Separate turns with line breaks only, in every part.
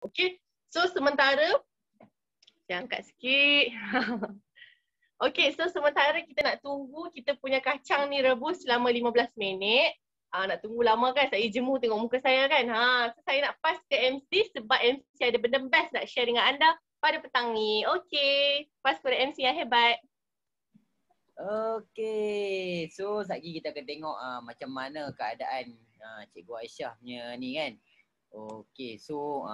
Okay. So sementara, saya angkat sikit. Okay, so sementara kita nak tunggu kita punya kacang ni rebus selama 15 minit. Nak tunggu lama kan, saya jemu tengok muka saya kan. So saya nak pass ke MC sebab MC ada benda best nak share dengan anda pada petang ni. Okay, pass kepada MC yang hebat.
Okay, so sekejap lagi kita akan tengok macam mana keadaan Cikgu Aisyah punya ni kan. Okay, so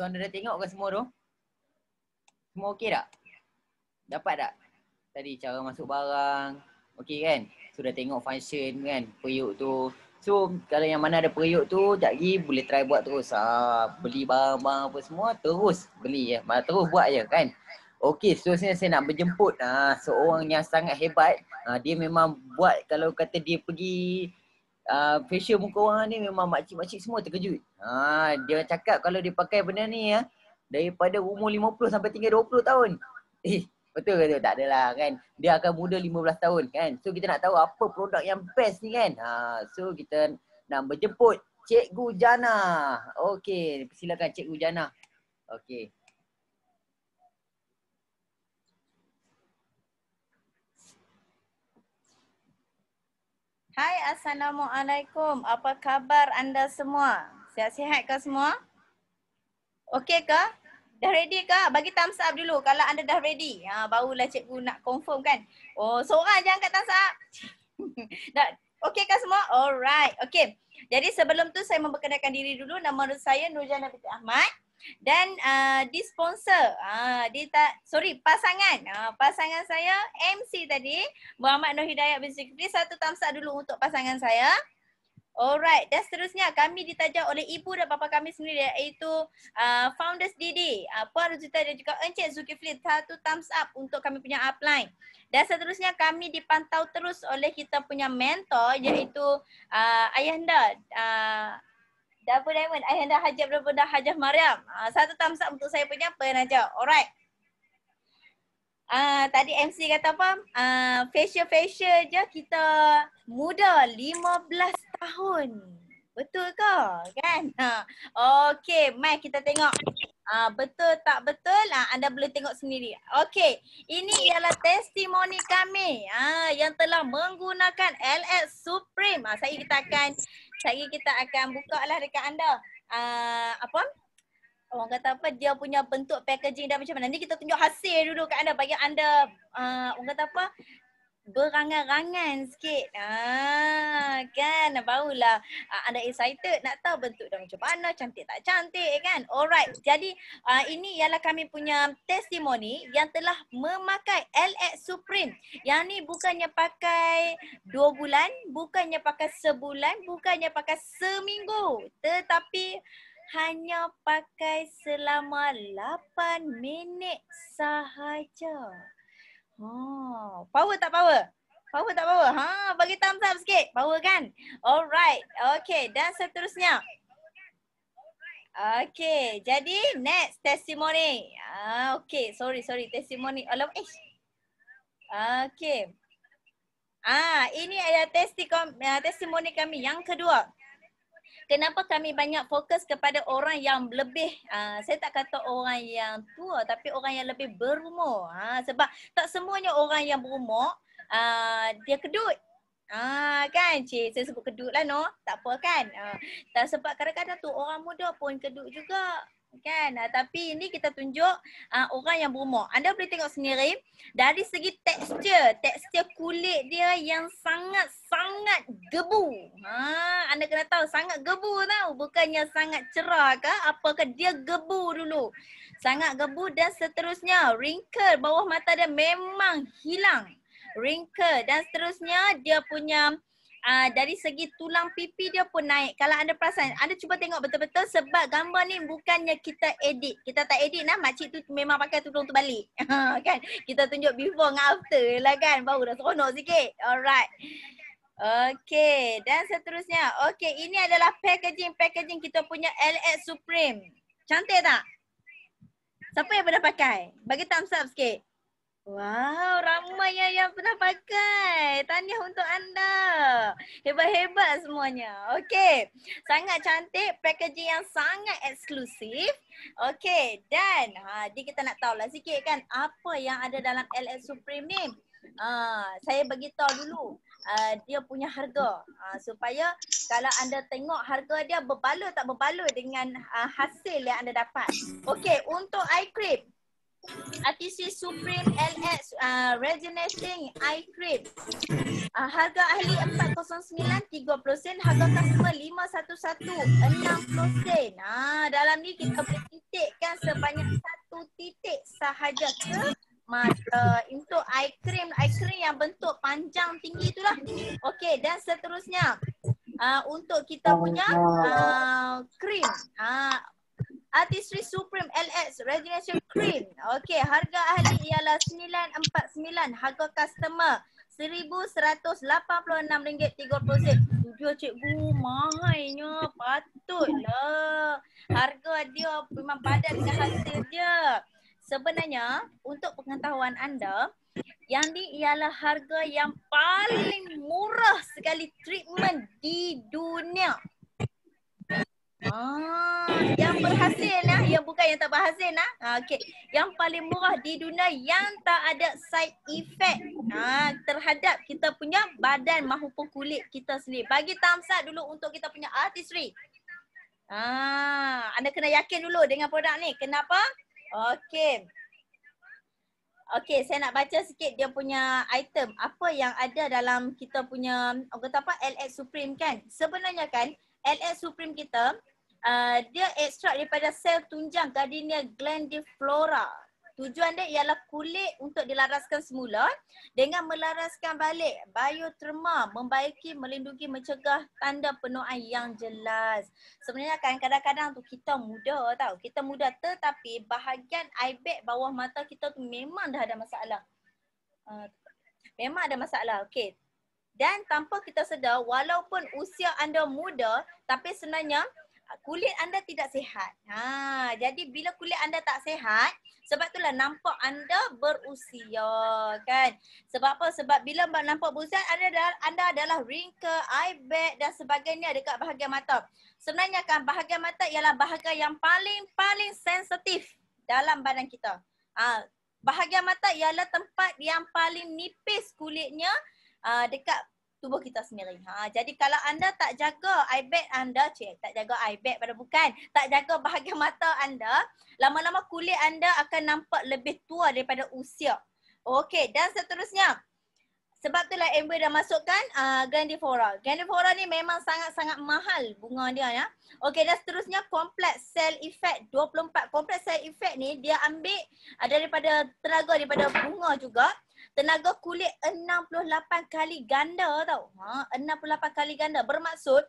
anda dah tengok ke semua tu? Semua okay tak? Dapat tak? Tadi cara masuk barang, okay kan? Sudah tengok function kan, periuk tu. So kalau yang mana ada periuk tu, sekejap lagi boleh try buat terus. Beli barang-barang apa semua, terus beli ya. Terus buat je kan? Okay, seterusnya saya nak berjemput seorang yang sangat hebat. Dia memang buat, kalau kata dia pergi facial muka orang ni memang makcik-makcik semua terkejut. Dia cakap kalau dia pakai benda ni daripada umur 50 sampai tinggal 20 tahun. Betul ke tu? Tak adalah kan. Dia akan muda 15 tahun kan. So kita nak tahu apa produk yang best ni kan. So kita nak berjemput Cikgu Jana. Okey, silakan Cikgu Jana. Okey.
Hai, Assalamualaikum. Apa khabar anda semua? Sihat-sihat ke semua? Okey ke? Dah ready ke? Bagi thumbs up dulu kalau anda dah ready. Barulah cikgu nak confirm kan. Oh, seorang je angkat thumbs up. Dah okey ke semua? Alright. Okey. Jadi sebelum tu saya memperkenalkan diri dulu. Nama saya Nurjana binti Ahmad. Dan disponsor, pasangan. Pasangan saya MC tadi, Muhammad Nur Hidayat bin Zulkifli. Satu thumbs up dulu untuk pasangan saya. Alright, dan seterusnya kami ditaja oleh ibu dan bapa kami sendiri iaitu Founders Didi, Puan Ruzita dan juga Encik Zulkifli. Satu thumbs up untuk kami punya upline. Dan seterusnya kami dipantau terus oleh kita punya mentor iaitu Ayahanda Double Diamond, Ayahanda Hajah Berbunda Hajah Mariam. Satu thumbs up untuk saya punya penaja. Alright. Tadi MC kata apa? Facial je kita muda 15 tahun. Betul ke? Kan? Okey, mari kita tengok. Betul tak betul? Anda boleh tengok sendiri. Okey, ini ialah testimoni kami yang telah menggunakan LX Supreme. Kita akan buka lah dekat anda. Orang kata apa, dia punya bentuk packaging dah macam mana. Nanti kita tunjuk hasil dulu kat anda bagi anda orang kata apa, berangan-rangan sikit. Kan barulah anda excited nak tahu bentuk dah macam mana, cantik tak cantik kan. Alright, jadi ini ialah kami punya testimoni yang telah memakai LX Supreme. Yang ni bukannya pakai 2 bulan, bukannya pakai sebulan, bukannya pakai seminggu, tetapi hanya pakai selama 8 minit sahaja. Power tak power? Power tak power? Bagi thumbs up sikit. Power kan? Alright. Okay, dan seterusnya. Okay, jadi next testimoni. Okay, sorry. Testimoni. Okay. Ini adalah testimoni kami yang kedua. Kenapa kami banyak fokus kepada orang yang lebih, saya tak kata orang yang tua, tapi orang yang lebih berumur. Sebab tak semuanya orang yang berumur, dia kedut. Kan cik, saya sebut kedut lah no, tak apa kan. Sebab kadang-kadang tu orang muda pun kedut juga. Kan, tapi ini kita tunjuk orang yang berumur. Anda boleh tengok sendiri dari segi tekstur kulit dia yang sangat gebu. Anda kena tahu sangat gebu tau, bukannya sangat cerah ke, apakah dia gebu dulu. Sangat gebu dan seterusnya wrinkle bawah mata dia memang hilang. Wrinkle dan seterusnya dia punya dari segi tulang pipi dia pun naik. Kalau anda perasan, anda cuba tengok betul-betul sebab gambar ni bukannya kita edit. Kita tak edit makcik tu memang pakai tudung tu balik. Kan? Kita tunjuk before dengan after lah kan. Baru dah seronok sikit. Alright. Okay, dan seterusnya. Okay, ini adalah packaging kita punya LX Supreme. Cantik tak? Siapa yang pernah pakai? Bagi thumbs up sikit. Wow, ramai yang pernah pakai. Tahniah untuk anda. Hebat-hebat semuanya. Okey, sangat cantik. Packaging yang sangat eksklusif. Okey, dan ni kita nak tahulah sikit kan apa yang ada dalam LS Supreme ni. Saya bagi tahu dulu dia punya harga. Supaya kalau anda tengok harga dia berbaloi tak berbaloi dengan hasil yang anda dapat. Okey, untuk eye cream. Artistic Supreme LX Rejuvenating Eye Cream. Harga ahli 409 30%, harga customer 511 60%. Dalam ni kita boleh titikkan sebanyak 1 titik sahaja ke mata. Untuk eye cream yang bentuk panjang tinggi itulah. Okey, dan seterusnya untuk kita punya cream. Artistry Supreme LX Rejuvenation Cream. Okey, harga ahli ialah 949, harga customer RM1,186.30. Tujuh cikgu, mahalnya. Patutlah. Harga dia memang padan dengan hasil dia. Sebenarnya, untuk pengetahuan anda, yang ni ialah harga yang paling murah sekali treatment di dunia. Yang berhasil yang bukan yang tak berhasil okey, yang paling murah di dunia yang tak ada side effect terhadap kita punya badan maupun kulit kita sendiri. Bagi thumbs up dulu untuk kita punya artistry. Anda kena yakin dulu dengan produk ni. Kenapa? Okey, saya nak baca sikit dia punya item. Apa yang ada dalam kita punya LX Supreme kan. Sebenarnya kan LX Supreme kita dia ekstrak daripada sel tunjang Gardenia glandiflora. Tujuan dia ialah kulit untuk dilaraskan semula dengan melaraskan balik bioterma, membaiki, melindungi, mencegah tanda penuaan yang jelas. Sebenarnya kan kadang-kadang tu kita muda tetapi bahagian eye bag bawah mata kita tu memang dah ada masalah. Memang ada masalah. Okey. Dan tanpa kita sedar, walaupun usia anda muda, tapi sebenarnya kulit anda tidak sihat. Jadi bila kulit anda tak sihat, sebab itulah nampak anda berusia kan. Sebab apa? Sebab bila nampak berusia, anda adalah wrinkle, eye bag dan sebagainya dekat bahagian mata. Sebenarnya kan bahagian mata ialah bahagian yang paling sensitif dalam badan kita. Bahagian mata ialah tempat yang paling nipis kulitnya dekat tubuh kita sendiri. Jadi kalau anda tak jaga eye bag anda, tak jaga eye bag pada bukan, tak jaga bahagian mata anda, lama-lama kulit anda akan nampak lebih tua daripada usia. Okey, dan seterusnya. Sebab itulah Amber dah masukkan Glandiflora. Glandiflora ni memang sangat-sangat mahal bunga dia Okey, dan seterusnya Complex Cell Effect 24. Complex Cell Effect ni dia ambil tenaga daripada bunga juga. Tenaga kulit 68 kali ganda tau. 68 kali ganda. Bermaksud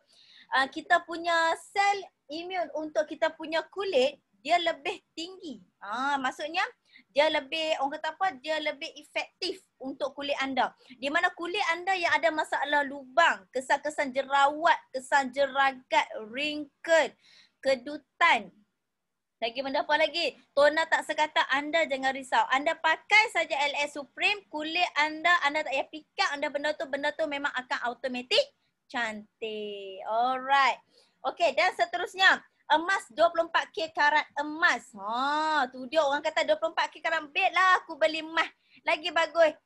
kita punya sel imun untuk kita punya kulit dia lebih tinggi. Maksudnya dia lebih dia lebih efektif untuk kulit anda. Di mana kulit anda yang ada masalah lubang, kesan-kesan jerawat, kesan jeragat, wrinkle, kedutan. Lagi benda apa lagi? Toner tak sekata, anda jangan risau. Anda pakai saja LS Supreme, kulit anda tak payah pick up benda tu memang akan automatik cantik. Alright. Okey, dan seterusnya. Emas 24K karat emas. Tu dia orang kata 24K karat bed lah aku beli emas. Lagi bagus.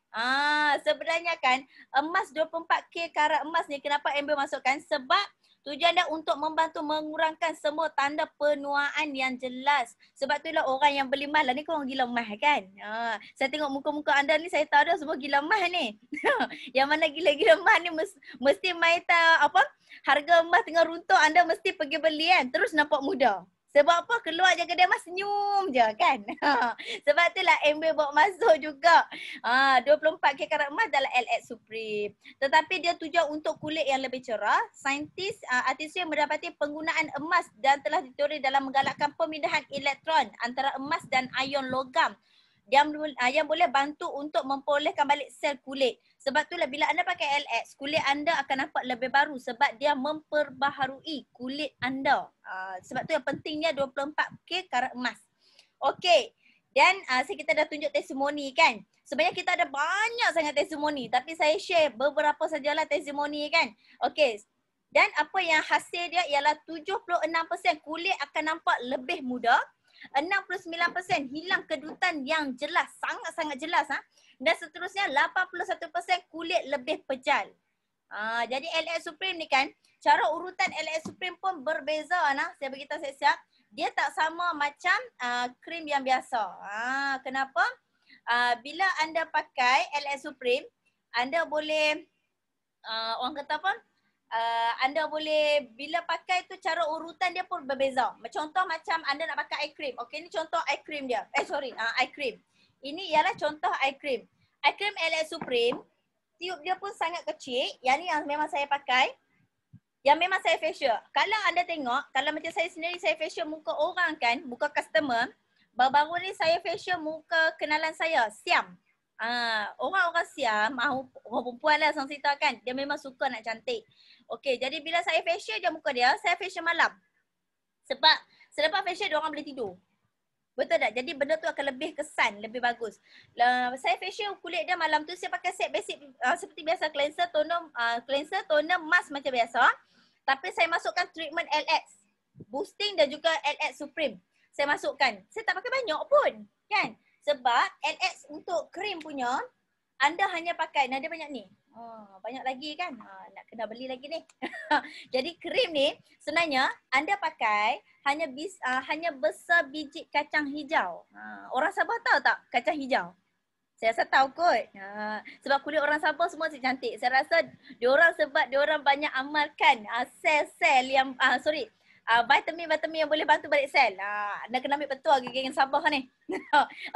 Sebenarnya kan emas 24K karat emas ni kenapa Amber masukkan? Sebab tujuan dia untuk membantu mengurangkan semua tanda penuaan yang jelas. Sebab itulah orang yang beli emas lah ni korang gila emas kan. Saya tengok muka-muka anda ni saya tahu dah semua gila emas ni. Yang mana gila-gila emas ni mesti main harga emas tengah runtuh anda mesti pergi beli kan. Terus nampak muda. Sebab apa? Keluar je kedai emas senyum je kan. Sebab itulah Amber bawa masuk juga. 24K karat emas dalam LX Supreme. Tetapi dia tujuan untuk kulit yang lebih cerah. Saintis artificial mendapati penggunaan emas dan telah diteori dalam menggalakkan pemindahan elektron antara emas dan ion logam yang boleh bantu untuk memperolehkan balik sel kulit. Sebab itulah bila anda pakai LX, kulit anda akan nampak lebih baru sebab dia memperbaharui kulit anda. Sebab tu yang pentingnya 24K karat emas. Okey. Dan kita dah tunjuk testimoni kan. Sebenarnya kita ada banyak sangat testimoni tapi saya share beberapa sajalah testimoni kan. Okey. Dan apa yang hasil dia ialah 76% kulit akan nampak lebih muda, 69% hilang kedutan yang jelas, sangat-sangat jelas dan seterusnya 81% kulit lebih pejal. Jadi LX Supreme ni kan, cara urutan LX Supreme pun berbeza saya beritahu siap-siap. Dia tak sama macam krim yang biasa. Kenapa? Bila anda pakai LX Supreme, anda boleh orang kata apa? Anda boleh bila pakai tu cara urutan dia pun berbeza. Contoh macam anda nak pakai eye cream. Okey, ni contoh eye cream dia. Eye cream. Ini ialah contoh eye cream. Eye cream LX Supreme, tiub dia pun sangat kecil. Yang ni yang memang saya pakai. Yang memang saya facial. Kalau anda tengok, kalau macam saya sendiri saya facial muka orang kan, muka customer. Baru-baru ni saya facial muka kenalan saya, Siam. Orang-orang Siam, orang perempuan lah senang cerita kan, dia memang suka nak cantik. Okey, jadi bila saya facial je muka dia, saya facial malam. Sebab selepas facial dia orang boleh tidur. Betul tak? Jadi benda tu akan lebih kesan, lebih bagus. Saya facial kulit dia malam tu, saya pakai set basic seperti biasa, cleanser, toner, mask macam biasa. Tapi saya masukkan treatment LX, boosting dan juga LX Supreme. Saya masukkan. Saya tak pakai banyak pun, kan? Sebab LX untuk krim punya, anda hanya pakai, dia banyak ni. Banyak lagi kan? Nak kena beli lagi ni. Jadi krim ni sebenarnya anda pakai hanya besar biji kacang hijau. Orang Sabah tahu tak kacang hijau? Saya rasa tahu kot. Sebab kulit orang Sabah semua cantik. Saya rasa sebab diorang banyak amalkan sel-sel yang vitamin-vitamin yang boleh bantu balik sel. Anda kena ambil betul geng Sabah ni.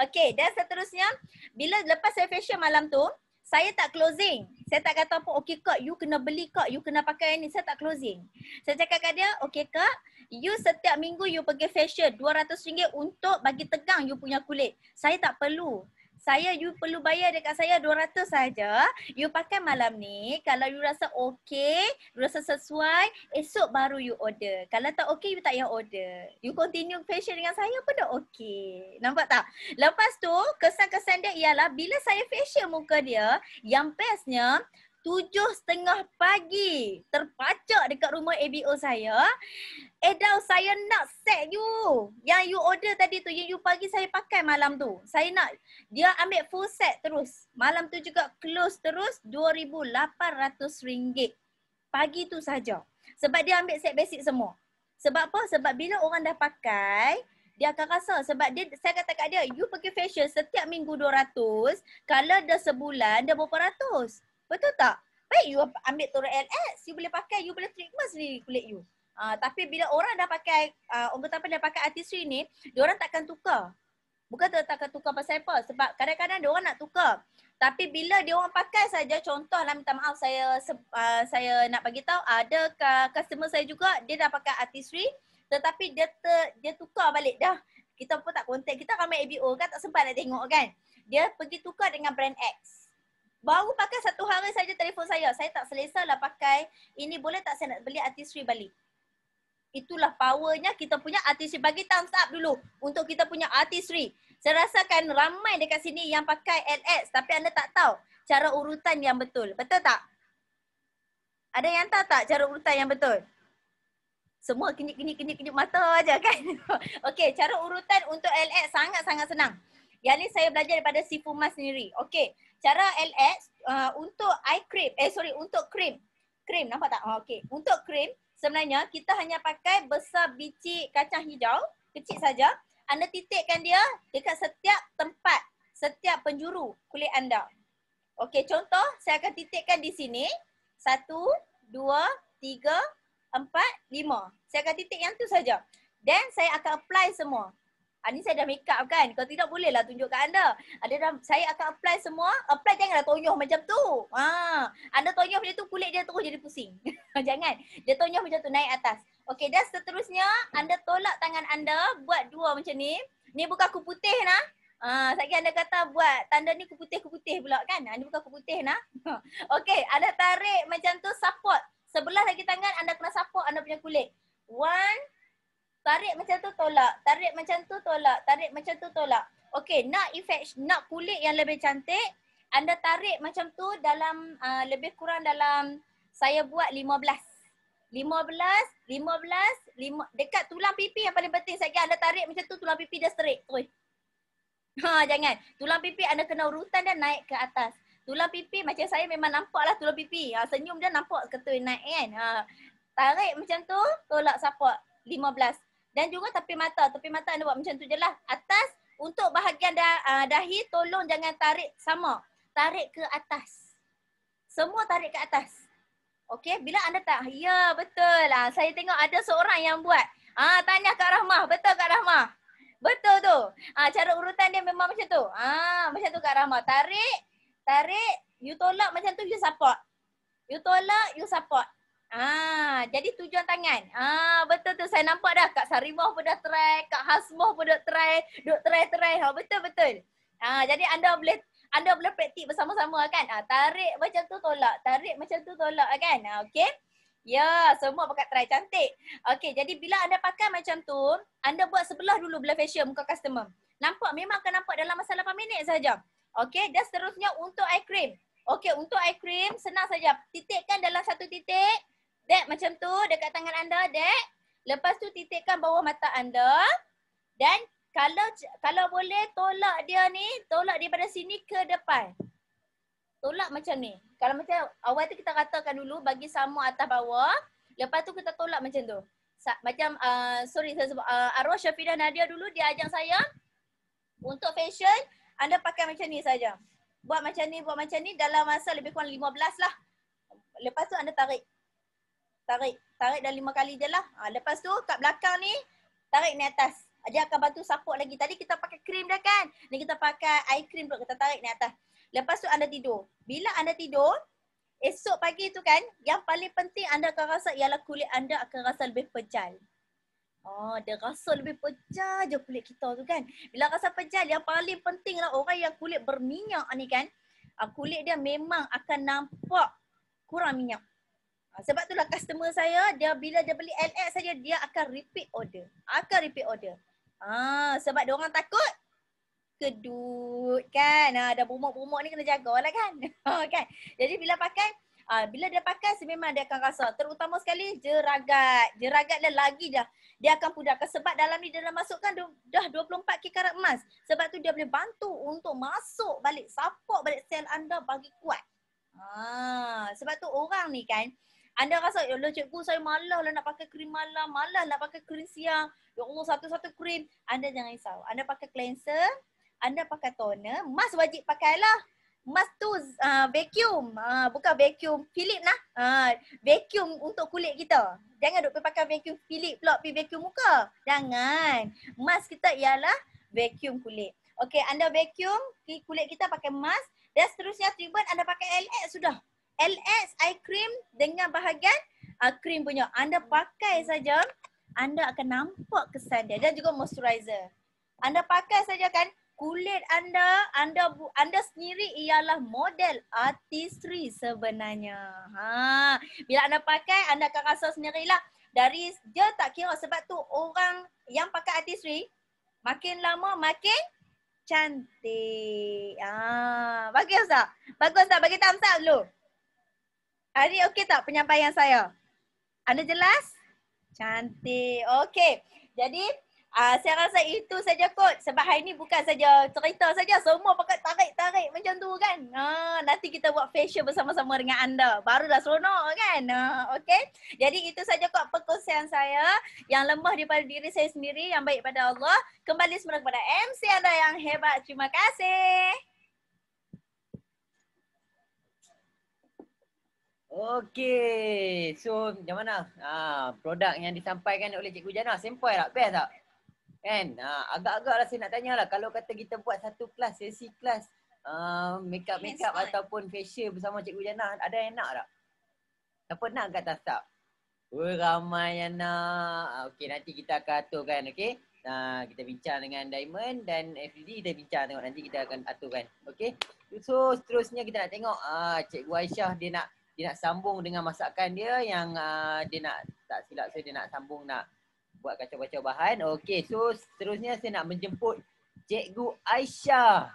Okey, dan seterusnya bila lepas saya facial malam tu, saya tak closing. Saya tak kata apa, okey kak, you kena beli kak, you kena pakai ni. Saya tak closing. Saya cakap kat dia, okey kak, you setiap minggu you pergi facial RM200 untuk bagi tegang you punya kulit. Saya tak perlu. You perlu bayar dekat saya 200 saja. You pakai malam ni, kalau you rasa okey, you rasa sesuai, esok baru you order. Kalau tak okey, you tak payah order. You continue facial dengan saya pun dah okey. Nampak tak? Lepas tu, kesan-kesan dia ialah bila saya facial muka dia, yang bestnya 7:30 pagi terpacak dekat rumah ABO saya. Edaw, saya nak set you. Yang you order tadi tu, yang you pagi saya pakai malam tu. Saya nak dia ambil full set terus. Malam tu juga close terus RM2,800. Pagi tu saja. Sebab dia ambil set basic semua. Sebab apa? Sebab bila orang dah pakai, dia akan rasa. Sebab saya kata kat dia, you pergi facial setiap minggu 200. Kalau dah sebulan, dah berapa ratus? Betul tak? Baik you ambil turun LX, you boleh pakai, you boleh treatment sendiri kulit you. Tapi bila orang dah pakai, orang kata dah pakai artistry ni, diorang takkan tukar. Bukan takkan tukar pasal apa? Sebab kadang-kadang diorang nak tukar. Tapi bila diorang pakai saja, contohlah minta maaf saya nak bagi tahu, ada customer saya juga, dia dah pakai artistry, tetapi dia tukar balik dah. Kita pun tak kontak, kita ramai ABO kan, tak sempat nak tengok kan. Dia pergi tukar dengan brand X. Baru pakai 1 hari saja telefon saya tak selesa lah pakai, ini boleh tak saya nak beli artistry balik. Itulah powernya kita punya artistry. Bagi thumbs up dulu untuk kita punya artistry. Saya rasakan ramai dekat sini yang pakai LX tapi anda tak tahu cara urutan yang betul. Betul tak? Ada yang tahu tak cara urutan yang betul? Semua kenyip mata aja kan. Okey, cara urutan untuk LX sangat-sangat senang. Yang ni saya belajar daripada si Fuma sendiri. Okey, cara LX untuk eye cream, untuk krim. Krim, nampak tak? Okey, untuk krim sebenarnya kita hanya pakai besar biji kacang hijau, kecil saja. Anda titikkan dia dekat setiap tempat, setiap penjuru kulit anda. Okey, contoh saya akan titikkan di sini. 1, 2, 3, 4, 5. Saya akan titik yang tu saja. Dan saya akan apply semua. Ni saya dah make up kan. Kalau tidak bolehlah tunjuk kat anda. Saya akan apply semua. Apply janganlah tonyoh macam tu. Anda tonyoh macam tu kulit dia terus jadi pusing. Jangan. Dia tonyoh macam tu naik atas. Okey, dan seterusnya anda tolak tangan anda buat 2 macam ni. Ni bukan kupu putih nah. Sekali anda kata buat tanda ni kupu putih pula kan. Ni bukan kupu putih nah. Okey, anda tarik macam tu support. Sebelah lagi tangan anda kena support anda punya kulit. 1, Tarik macam tu tolak. Tarik macam tu tolak. Tarik macam tu tolak. Okey, nak kulit yang lebih cantik, anda tarik macam tu dalam lebih kurang dalam saya buat 15. Dekat tulang pipi yang paling penting sekali anda tarik macam tu tulang pipi dia straight terus. Jangan. Tulang pipi anda kena urutan dan naik ke atas. Tulang pipi macam saya memang nampak lah tulang pipi. Senyum dia nampak ketul naik kan. Tarik macam tu, tolak support 15. Dan juga tepi mata anda buat macam tu je lah. Atas untuk bahagian dahi tolong jangan tarik sama. Tarik ke atas. Semua tarik ke atas. Okey, bila anda tak, ya betul lah. Saya tengok ada seorang yang buat. Tanya Kak Rahmah, betul Kak Rahmah? Betul tu. Cara urutan dia memang macam tu. Macam tu Kak Rahmah. Tarik, you tolak macam tu, you support. You tolak, you support. Jadi tujuan tangan. Betul tu. Saya nampak dah Kak Sarimah pun dah try, Kak Hasmah pun dah try, duk try. Betul. Jadi anda boleh praktik bersama-sama kan. Tarik macam tu tolak, tarik macam tu tolak kan. Okey. Ya, semua pakai try cantik. Okey, jadi bila anda pakai macam tu, anda buat sebelah dulu belah facial muka customer. Memang akan nampak dalam masa 8 minit saja. Okey, dan seterusnya untuk eye cream. Okey, untuk eye cream senang saja. Titikkan dalam satu titik. Dek macam tu dekat tangan anda, dek. Lepas tu titikkan bawah mata anda. Dan kalau boleh tolak dia pada sini ke depan. Tolak macam ni. Kalau macam awal tu kita katakan dulu bagi sama atas bawah. Lepas tu kita tolak macam tu. Macam saya sebut Arwah Syafidah Nadia dulu dia ajak saya untuk fashion anda pakai macam ni saja. Buat macam ni dalam masa lebih kurang 15 lah. Lepas tu anda tarik dah 5 kali je lah. Lepas tu kat belakang ni tarik ni atas. Dia akan bantu support lagi. Tadi kita pakai krim dah kan. Ni kita pakai eye cream pula kita tarik ni atas. Lepas tu anda tidur. Bila anda tidur, esok pagi tu kan, yang paling penting anda akan rasa ialah kulit anda akan rasa lebih pejal. Dia rasa lebih pejal je kulit kita tu kan. Bila rasa pejal, yang paling penting lah orang yang kulit berminyak ni kan, kulit dia memang akan nampak kurang minyak. Sebab itulah customer saya, bila dia beli LX saja, dia akan repeat order. Sebab dia orang takut kedut kan. Dah bumuk-bumuk ni kena jagalah kan. Kan. Jadi bila dia pakai memang dia akan rasa. Terutama sekali jeragat. Jeragat dia lagi dah. Dia akan pudahkan sebab dalam ni dia dah masukkan dah 24 karat emas. Sebab tu dia boleh bantu untuk masuk balik, support balik sel anda bagi kuat. Sebab tu orang ni kan, anda rasa, ya Allah cikgu saya malas lah nak pakai krim malam, malas nak pakai krim siang. Ya Allah satu-satu krim. Anda jangan risau. Anda pakai cleanser, anda pakai toner, mask wajib pakailah. Mask tu vacuum, bukan vacuum Philip lah. Vacuum untuk kulit kita. Jangan duk pakai vacuum Philip pula pergi vacuum muka. Jangan. Mask kita ialah vacuum kulit. Okey, anda vacuum kulit kita pakai mask. Dan seterusnya treatment anda pakai LX sudah. LX eye cream dengan bahagian krim punya. Anda pakai saja, anda akan nampak kesan dia. Dan juga moisturizer. Anda pakai saja kan, kulit anda sendiri ialah model artistry sebenarnya. Bila anda pakai, anda akan rasa sendirilah. Dari dia tak kira sebab tu orang yang pakai artistry makin lama makin cantik. Bagus tak? Bagus tak? Bagi thumbs up dulu. Hari okey tak penyampaian saya? Anda jelas? Cantik. Okey. Jadi saya rasa itu saja kot. Sebab hari ni bukan saja cerita saja. Semua pakai tarik-tarik macam tu kan. Nanti kita buat facial bersama-sama dengan anda. Barulah seronok kan. Okey. Jadi itu saja kot perkongsian saya. Yang lemah daripada diri saya sendiri. Yang baik pada Allah. Kembali semula kepada MC anda yang hebat. Terima kasih.
Okey. So macam mana? Produk yang disampaikan oleh Cikgu Jana. Sampai tak? Best tak? Kan? Agak-agak lah saya nak tanya lah. Kalau kata kita buat satu kelas, sesi kelas makeup ataupun facial bersama Cikgu Jana, ada yang nak tak? Siapa nak kat atas tak? Ramai yang nak. Okey, nanti kita akan aturkan. Okey? Kita bincang dengan Diamond dan FD kita bincang tengok nanti kita akan aturkan. Okey? So seterusnya kita nak tengok Cikgu Aisyah dia nak sambung dengan masakan dia yang dia nak, tak silap saya, dia nak sambung nak buat kacau-kacau bahan. Okey, so seterusnya saya nak menjemput Cikgu Aisyah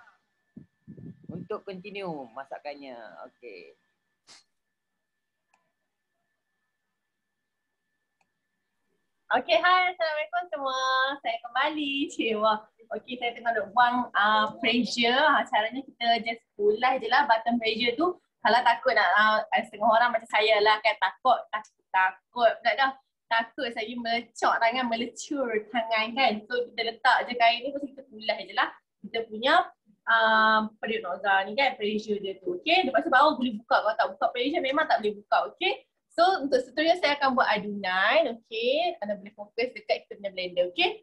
untuk continue masakannya. Okey.
Okay, hai. Assalamualaikum semua. Saya kembali. Cewa. Okay, saya tengah nak buang pressure. Caranya kita just ulas je lah button pressure tu. Kalau takut nak, setengah orang macam saya lah kan takut pula dah. Takut saya melecok tangan, melecur tangan kan. So kita letak je kain ni, lepas kita ulas je lah. Kita punya periuk noza ni kan, pressure dia tu. Okay, lepas tu baru boleh buka. Kalau tak buka pressure memang tak boleh buka. Okay. So untuk seterusnya saya akan buat adunan, okay. Anda boleh fokus dekat kita punya blender, okay.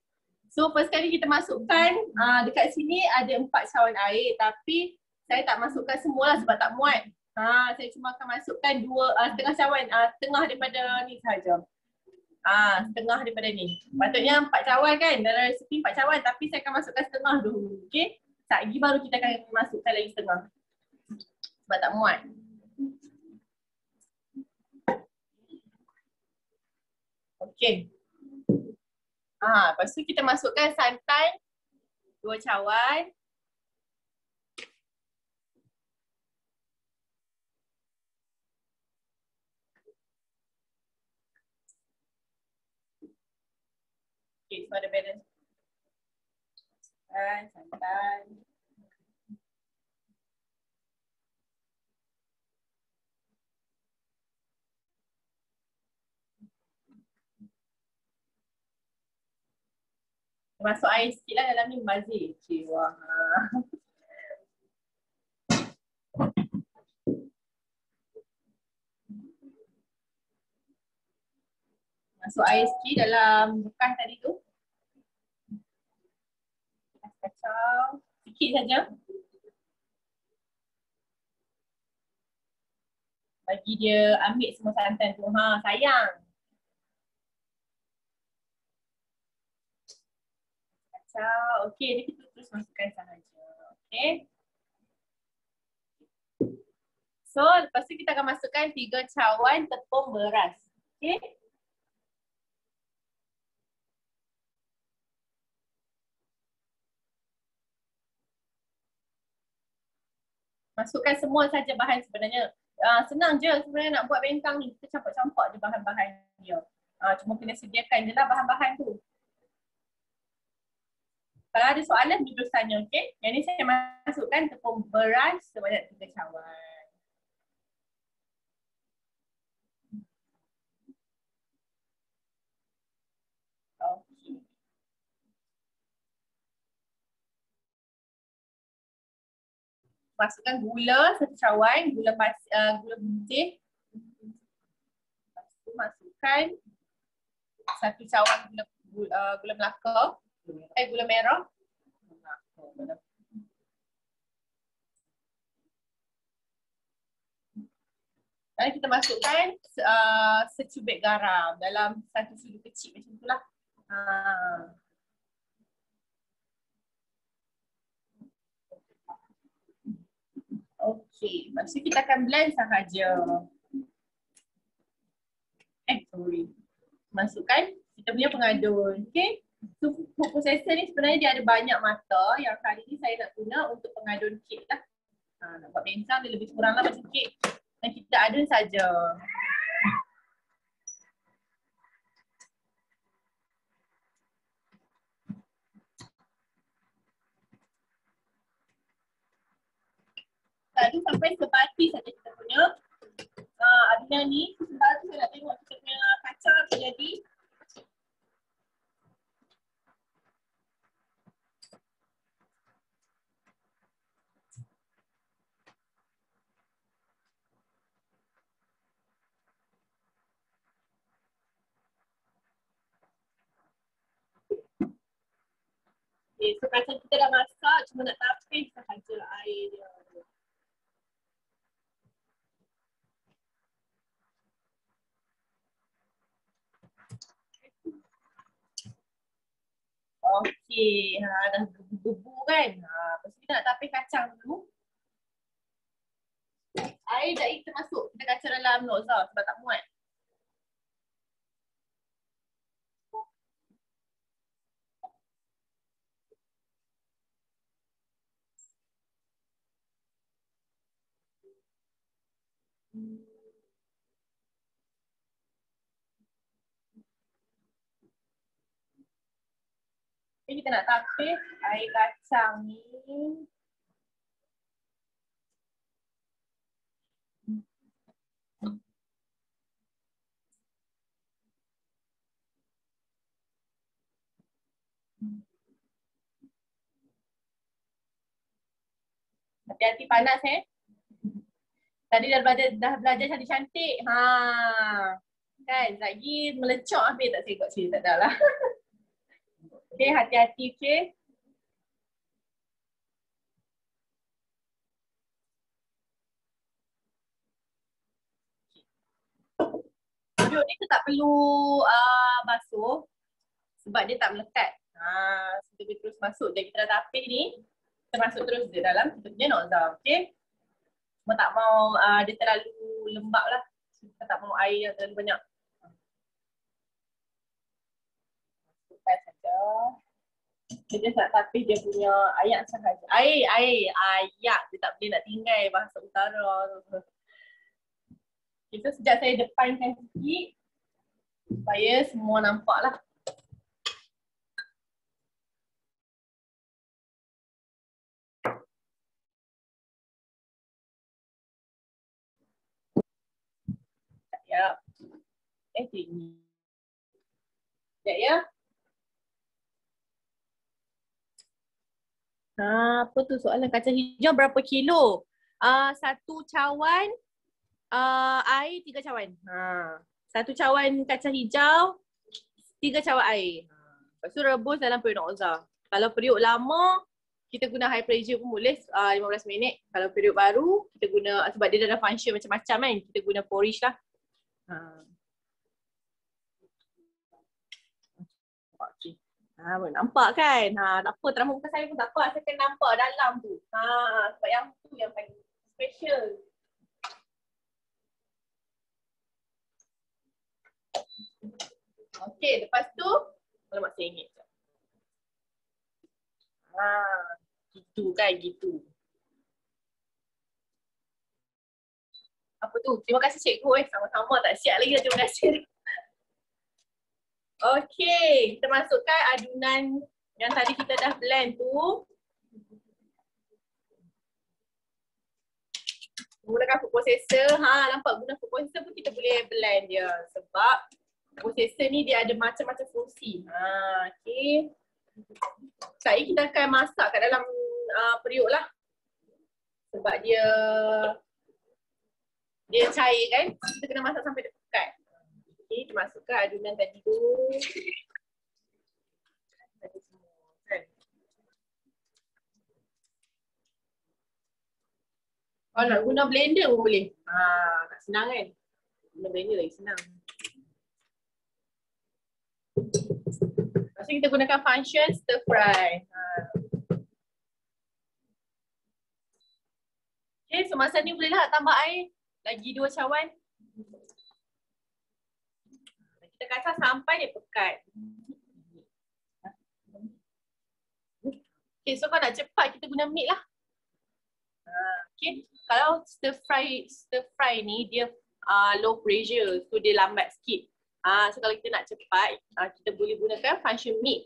So first kali kita masukkan, dekat sini ada 4 cawan air tapi saya tak masukkan semua lah sebab tak muat. Saya cuma akan masukkan setengah cawan, setengah daripada ni sahaja. Setengah daripada ni. Patutnya 4 cawan kan, dalam resipi 4 cawan tapi saya akan masukkan setengah dulu, okay. Sekejap lagi baru kita akan masukkan lagi setengah. Sebab tak muat. Okey. Lepas tu kita masukkan santan 2 cawan. Okey, so ada balance. Santan. Masuk air sikit lah dalam ni membazir. Okay, wah. Masuk air sikit dalam bekas tadi tu. Kacau. Sikit saja. Bagi dia ambil semua santan tu. Sayang. Kacau. Okey, ni kita terus masukkan sahaja. Okey. So, lepas tu kita akan masukkan 3 cawan tepung beras. Okey. Masukkan semua saja bahan sebenarnya. Senang je sebenarnya nak buat bengkang ni. Kita campak-campak je bahan-bahan dia. Cuma kena sediakan je lah bahan-bahan tu. Kalau ada soalan, terus tanya, okey? Yang ni saya masukkan tepung beras sebanyak 3 cawan. Okey. Masukkan gula 1 cawan, gula putih. Lepas tu masukkan 1 cawan gula melaka. Gula merah. Dan kita masukkan secubit garam dalam 1 sudu kecil macam itulah. Okey, lepas tu kita akan blend sahaja. Masukkan kita punya pengadun, okey? So food processor ni sebenarnya dia ada banyak mata. Yang kali ni saya nak guna untuk pengadun kek lah. Nak buat bengkang dia lebih kurang lah macam kek. Dan kita adun saja. Adun sampai sebati saja kita punya adunan ni. Sebentar tu saya nak tengok kita punya kacang apa jadi. Okay, so kacang kita dah masak, cuma nak tapis sahaja air dia. Okey, dah gebu-gebu kan. Lepas tu kita nak tapis kacang dulu. Air dah kita masuk, kita kacau dalam noza sebab tak muat. Okay, kita nak tapis air kacang ni. Hati-hati panas Tadi dah belajar cantik-cantik. Kan, lagi melecok habis tak tengok sini, tak ada lah. Okay, hati-hati, okay. Periuk ni kita tak perlu basuh sebab dia tak melekat. Kita boleh terus masuk. Jadi kita dah tapis ni, kita masuk terus dia dalam kita punya nozzle, okay. Cuma tak mau dia terlalu lembab lah. Kita tak mau air yang terlalu banyak. Masukkan saja. Kita just nak tapis dia punya ayak sahaja. Ayak. Dia tak boleh nak tinggal bahasa utara. Okay, so sekejap saya depankan sikit supaya semua nampak lah. Sekejap. Tinggi. Sekejap ya. Apa tu soalan kacang hijau berapa kilo? Satu cawan air 3 cawan. Satu cawan kacang hijau 3 cawan air. Lepas tu rebus dalam periuk nozzle. Kalau periuk lama kita guna high pressure pun boleh 15 minit. Kalau periuk baru kita guna sebab dia dah ada function macam-macam kan. Kita guna porridge lah. Okay. Nampak kan? Tak apa, terang muka saya pun tak apa. Saya kena nampak dalam tu. Sebab yang tu yang paling special. Okay, lepas tu alamak saya ingat. Gitu kan, gitu. Apa tu? Terima kasih cikgu. Sama-sama tak siap lagi. Terima kasih. Okay, kita masukkan adunan yang tadi kita dah blend tu. Gunakan food processor. Nampak guna food processor pun kita boleh blend dia. Sebab processor ni dia ada macam-macam fungsi. Okay. Sekarang kita akan masak kat dalam periuk lah. Sebab dia cair kan. Kita kena masak sampai dia pekat. Okay, kita masukkan adunan tadi tu. Kalau nak guna blender pun boleh. Nak senang kan. Guna blender lagi senang. Lepas tu kita gunakan function stir fry. Okay, so masa ni bolehlah tambah air. Lagi 2 cawan. Kita kacau sampai dia pekat. Okay, so kalau nak cepat kita guna meat lah. Okay, kalau stir fry ni dia low pressure, so dia lambat sikit. So kalau kita nak cepat, kita boleh gunakan function meat.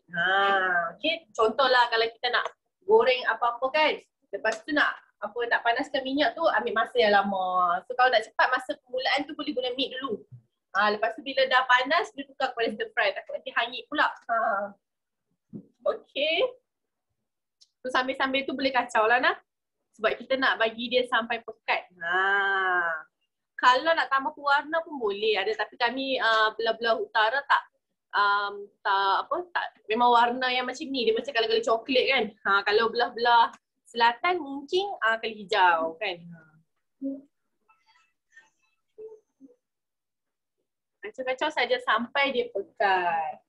Okay, contohlah kalau kita nak goreng apa-apa kan, lepas tu nak panaskan minyak tu ambil masa yang lama. So kalau nak cepat masa permulaan tu boleh guna meat dulu. Lepas tu bila dah panas, dia tukar kepada stir fry. Takut nanti hangit pula. Okay. So sambil-sambil tu boleh kacau lah nak. Sebab kita nak bagi dia sampai pekat. Kalau nak tambah warna pun boleh. Ada, tapi kami belah-belah utara tak memang warna yang macam ni. Dia macam kala-kala coklat kan. Kalau belah-belah selatan mungkin kala hijau kan. Kacau-kacau saja sampai dia pekat.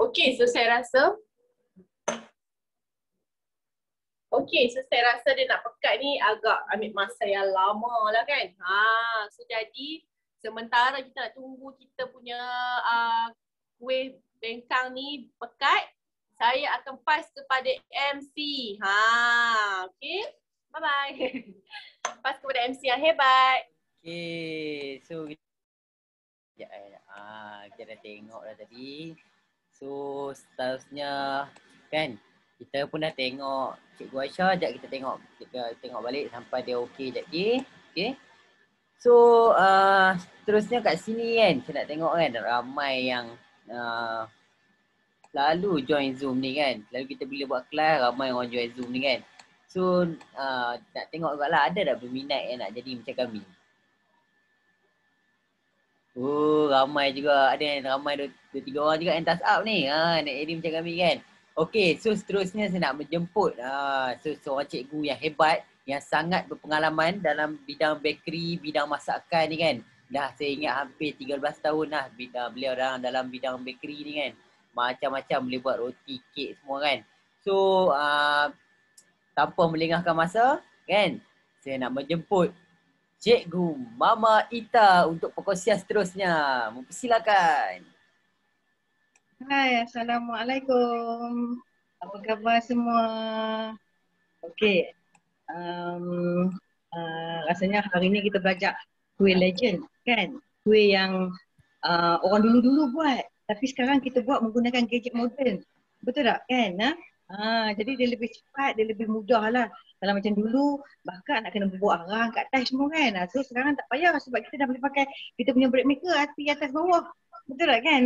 Okay, so saya rasa Okay, so saya rasa dia nak pekat ni agak ambil masa yang lama lah kan. So jadi sementara kita nak tunggu kita punya kuih bengkang ni pekat, saya akan pass kepada MC. Okay. Bye-bye. Pass kepada MC yang hebat.
Okay, so kita dah tengok dah tadi. So seterusnya kan, kita pun dah tengok Cikgu Aisyah, sekejap kita tengok balik sampai dia okey sekejap lagi. Okay. So seterusnya kat sini kan, saya nak tengok kan ramai yang selalu join Zoom ni kan. Selalu kita bila buat kelas ramai orang join Zoom ni kan. So nak tengok juga lah, ada tak berminat yang nak jadi macam kami? Oh, ramai juga. Ada yang ramai 2-3 orang juga yang touch up ni. Nak jadi macam kami kan. Okay, so seterusnya saya nak menjemput seorang cikgu yang hebat, yang sangat berpengalaman dalam bidang bakery, bidang masakan ni kan. Dah saya ingat hampir 13 tahun lah beliau dalam bidang bakery ni kan. Macam-macam boleh buat roti, kek semua kan. So, tanpa melengahkan masa kan, saya nak menjemput Cikgu Mama Ita untuk perkongsian seterusnya. Mempersilakan.
Hai, Assalamualaikum. Apa khabar semua? Okey. Rasanya hari ni kita belajar kuih legend kan? Kuih yang orang dulu-dulu buat. Tapi sekarang kita buat menggunakan gadget moden. Betul tak kan? Jadi dia lebih cepat, dia lebih mudah lah. Kalau macam dulu, bahkan nak kena buat arang kat atas semua kan. So sekarang tak payah sebab kita dah boleh pakai kita punya bread maker atas bawah. Betul tak kan?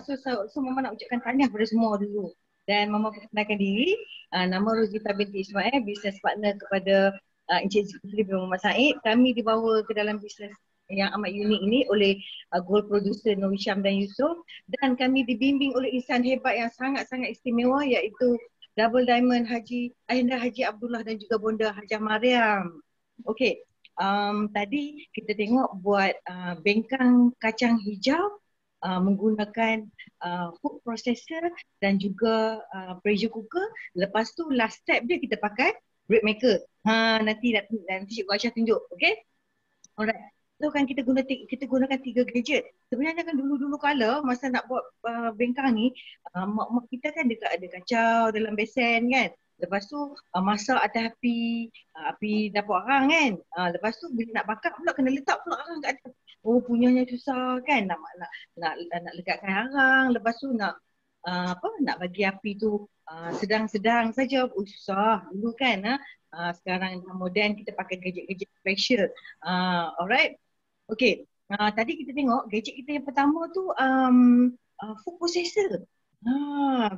So Mama nak ucapkan tahniah kepada semua dulu. Dan Mama perkenalkan diri, nama Rozita binti Ismail, business partner kepada Encik Zulkifli bin Muhammad Said. Kami dibawa ke dalam bisnes yang amat unik ini oleh gold producer Nur Hisham dan Yusof, dan kami dibimbing oleh insan hebat yang sangat-sangat istimewa, iaitu Double Diamond Haji Ayanda Haji Abdullah dan juga Bonda Hajah Mariam. Okey, tadi kita tengok buat bengkang kacang hijau menggunakan food processor dan juga pressure cooker. Lepas tu last step dia kita pakai bread maker. Nanti Cikgu Aisyah tunjuk. Okay? Alright. So kan kita gunakan 3 gadget. Sebenarnya kan dulu-dulu kala masa nak buat bengkang ni, mak-mak kita kan ada kacau dalam besen kan. Lepas tu masak atas api dapur arang kan. Lepas tu bila nak bakar pula kena letak pula arang kat atas. Oh, punyanya susah kan, nak lekatkan arang. Lepas tu nak bagi api tu sedang-sedang saja. Susah dulu kan. Sekarang moden kita pakai gadget-gadget special. Alright. Okay. Tadi kita tengok gadget kita yang pertama tu food processor.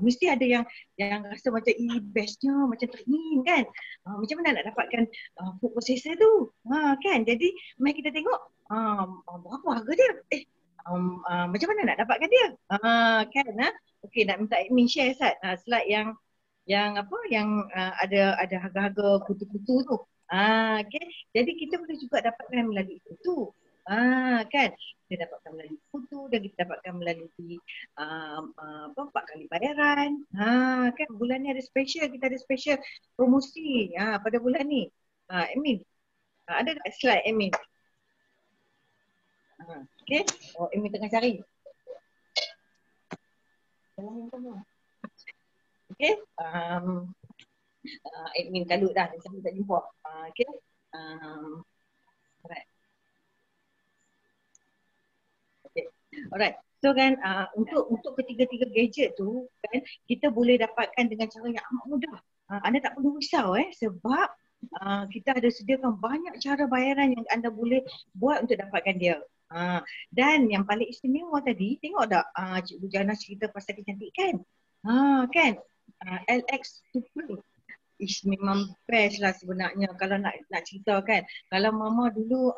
Mesti ada yang rasa macam bestnya, macam teringin kan. Macam mana nak dapatkan food processor tu? Kan? Jadi mari kita tengok berapa harga dia. Macam mana nak dapatkan dia? Kan? Okey, nak minta admin share slide yang ada harga-harga kutu-kutu tu. Okay. Jadi kita boleh juga dapatkan melalui kutu. Kan? Kita dapatkan melalui kutu dan kita dapatkan melalui 4 kali bayaran. Kan bulan ni ada special, kita ada special promosi pada bulan ni. Admin, ada tak slide admin? Okay. Oh, admin tengah cari. Okay. Admin kalut dah, saya tak jumpa. Okay. Alright. Okay. Alright. So kan untuk ketiga-tiga gadget tu kan kita boleh dapatkan dengan cara yang amat mudah. Anda tak perlu risau sebab kita ada sediakan banyak cara bayaran yang anda boleh buat untuk dapatkan dia. Dan yang paling istimewa tadi, tengok tak Cikgu Jana cerita pasal kecantikan? Kan? LX Super. Memang best lah sebenarnya kalau nak cerita kan. Kalau Mama dulu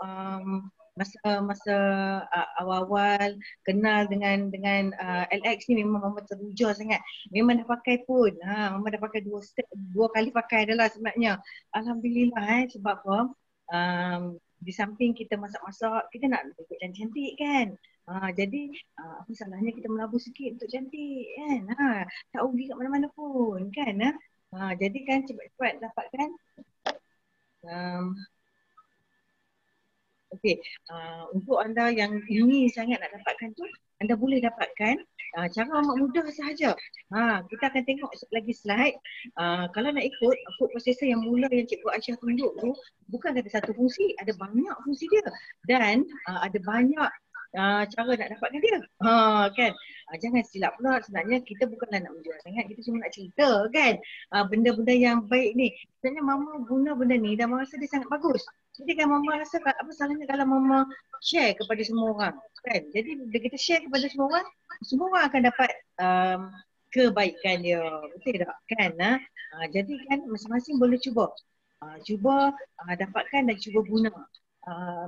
masa awal-awal kenal dengan LX ni memang Mama teruja sangat. Memang dah pakai pun. Mama dah pakai 2 kali pakai dah lah sebenarnya. Alhamdulillah sebab apa? Di samping kita masak-masak, kita nak ikut cantik-cantik kan. Jadi apa salahnya kita melabur sikit untuk cantik kan. Tak rugi kat mana-mana pun kan. Jadi kan cepat-cepat dapatkan. Okey, untuk anda yang ingin sangat nak dapatkan tu, anda boleh dapatkan cara amat mudah sahaja. Kita akan tengok lagi slide. Kalau nak ikut food processor yang mula yang Cikgu Aisyah tunjuk tu, bukan ada satu fungsi, ada banyak fungsi dia. Dan ada banyak cara nak dapatkan dia. Kan? Jangan silap pula, sebenarnya kita bukanlah nak menjual sangat, kita cuma nak cerita kan. Benda-benda yang baik ni. Sebenarnya mama guna benda ni dan mama rasa dia sangat bagus. Jadi kan mama rasa apa salahnya kalau mama share kepada semua orang kan. Jadi bila kita share kepada semua orang akan dapat kebaikan dia. Betul tak kan? Jadi kan masing-masing boleh cuba. Cuba dapatkan dan cuba guna.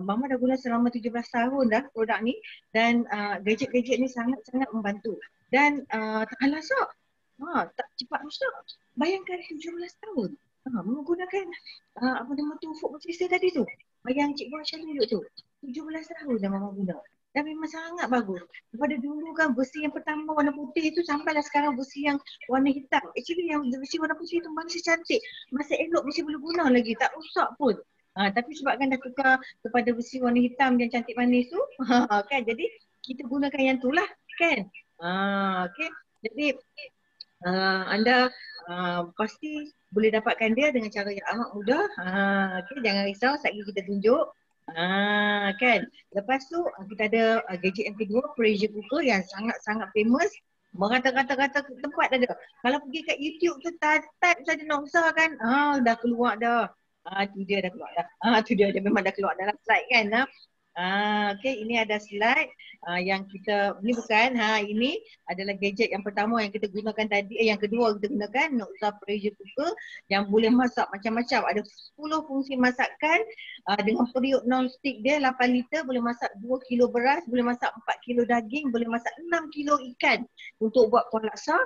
Mama dah guna selama 17 tahun dah produk ni dan gadget-gadget ni sangat-sangat membantu. Dan tak lasak. Tak cepat rosak. Bayangkan 17 tahun. Menggunakan apa nama tu food processor tadi tu. Yang Cikgu Aisyah tunjuk tu. 17 tahun dah mama guna. Dan memang sangat bagus. Daripada dulu kan versi yang pertama warna putih tu sampailah sekarang versi yang warna hitam. Actually yang versi warna putih tu masih cantik. Masih elok, masih boleh guna lagi. Tak rosak pun. Tapi sebabkan dah tukar kepada versi warna hitam yang cantik manis tu. Kan jadi kita gunakan yang tu lah kan. Okay. Jadi anda pasti boleh dapatkan dia dengan cara yang amat mudah. Okay, jangan risau, sekejap kita tunjuk. Kan. Lepas tu kita ada gadget yang kedua, pressure cooker yang sangat-sangat famous. Merata-rata tempat ada. Kalau pergi kat YouTube tu type saja Noxa kan, dah keluar dah. Tu dia dah keluar dah. Tu dia memang dah keluar dalam slide kan. Okay, ini ada slide yang kita, ni bukan, ini adalah gadget yang pertama yang kita gunakan tadi, yang kedua kita gunakan, Noxa pressure cooker yang boleh masak macam-macam. Ada 10 fungsi masakan dengan periuk non-stick dia 8 liter, boleh masak 2 kilo beras, boleh masak 4 kilo daging, boleh masak 6 kilo ikan untuk buat kuah laksa.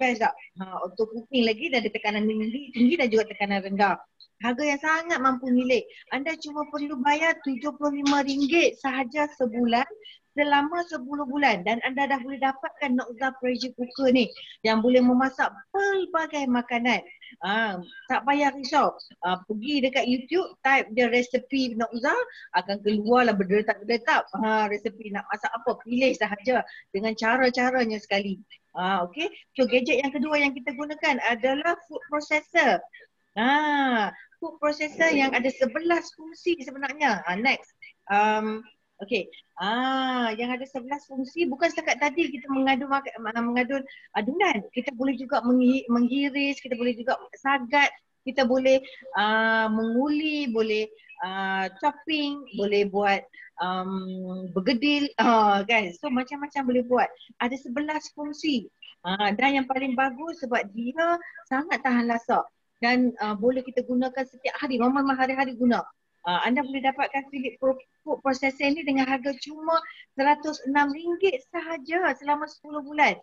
Best tak? Auto cooking lagi dan ada tekanan tinggi dan juga tekanan rendah. Harga yang sangat mampu milik. Anda cuma perlu bayar RM75 sahaja sebulan selama 10 bulan dan anda dah boleh dapatkan Noxa pressure cooker ni yang boleh memasak pelbagai makanan. Tak payah risau. Pergi dekat YouTube, type dia resepi Noxa, akan keluarlah berdetak-detak resepi nak masak apa. Pilih sahaja dengan cara-caranya sekali. Okay. So gadget yang kedua yang kita gunakan adalah food processor. Food processor yang ada 11 fungsi sebenarnya. Next. Okay. Yang ada 11 fungsi, bukan setakat tadi kita mengadun adunan. Kita boleh juga menghiris, kita boleh juga sagat, kita boleh menguli, boleh chopping, boleh buat bergedil, kan. So macam-macam boleh buat. Ada 11 fungsi. Dan yang paling bagus sebab dia sangat tahan lasak. Dan boleh kita gunakan setiap hari, memang hari-hari guna. Anda boleh dapatkan Philips food processor ni dengan harga cuma RM106 sahaja selama 10 bulan.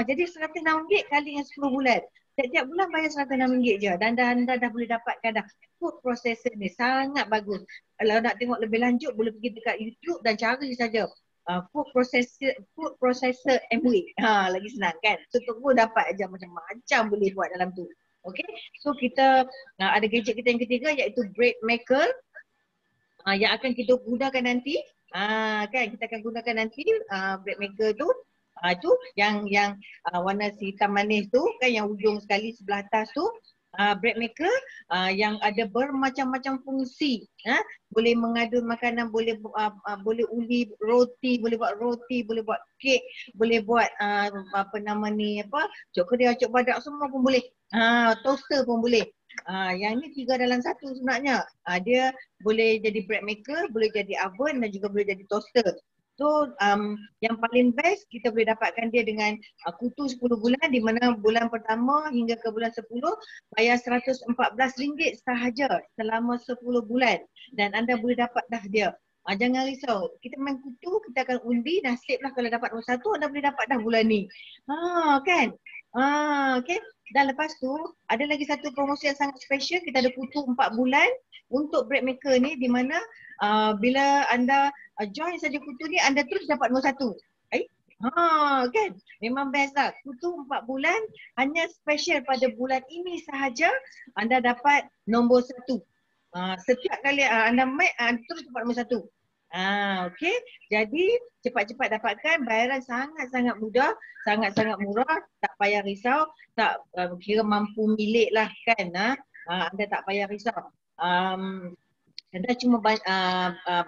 Jadi RM106 kali yang 10 bulan. Setiap bulan bayar RM106 je dan anda dah boleh dapatkan dah food processor ni. Sangat bagus. Kalau nak tengok lebih lanjut boleh pergi dekat YouTube dan cari saja food processor MW. Lagi senang kan. So tunggu dapat aja macam-macam boleh buat dalam tu. Okay, so kita ada gadget kita yang ketiga iaitu bread maker yang akan kita gunakan nanti. Kan kita akan gunakan nanti bread maker tu. Tu yang warna hitam manis tu kan, yang ujung sekali sebelah atas tu. Bread maker yang ada bermacam-macam fungsi. Boleh mengadun makanan, boleh uli roti, boleh buat roti, boleh buat kek, boleh buat coklat, cok badak semua pun boleh. Toaster pun boleh. Yang ni 3 dalam 1 sebenarnya. Dia boleh jadi bread maker, boleh jadi oven dan juga boleh jadi toaster. So yang paling best kita boleh dapatkan dia dengan kutu 10 bulan, di mana bulan pertama hingga ke bulan 10 bayar RM114 sahaja selama 10 bulan dan anda boleh dapat dah dia. Jangan risau, kita main kutu, kita akan undi, nasib lah kalau dapat nombor 1 anda boleh dapat dah bulan ni. Kan? Okay. Dan lepas tu ada lagi satu promosi yang sangat special, kita ada kutu 4 bulan untuk bread maker ni, di mana bila anda join saja kutu ni anda terus dapat nombor 1. Kan? Memang best lah. Kutu 4 bulan hanya special pada bulan ini sahaja anda dapat nombor 1. Setiap kali anda make, terus dapat nombor 1. Okey. Jadi cepat-cepat dapatkan, bayaran sangat-sangat mudah, sangat-sangat murah, tak payah risau, tak kira mampu milik lah kan. Anda tak payah risau. Anda cuma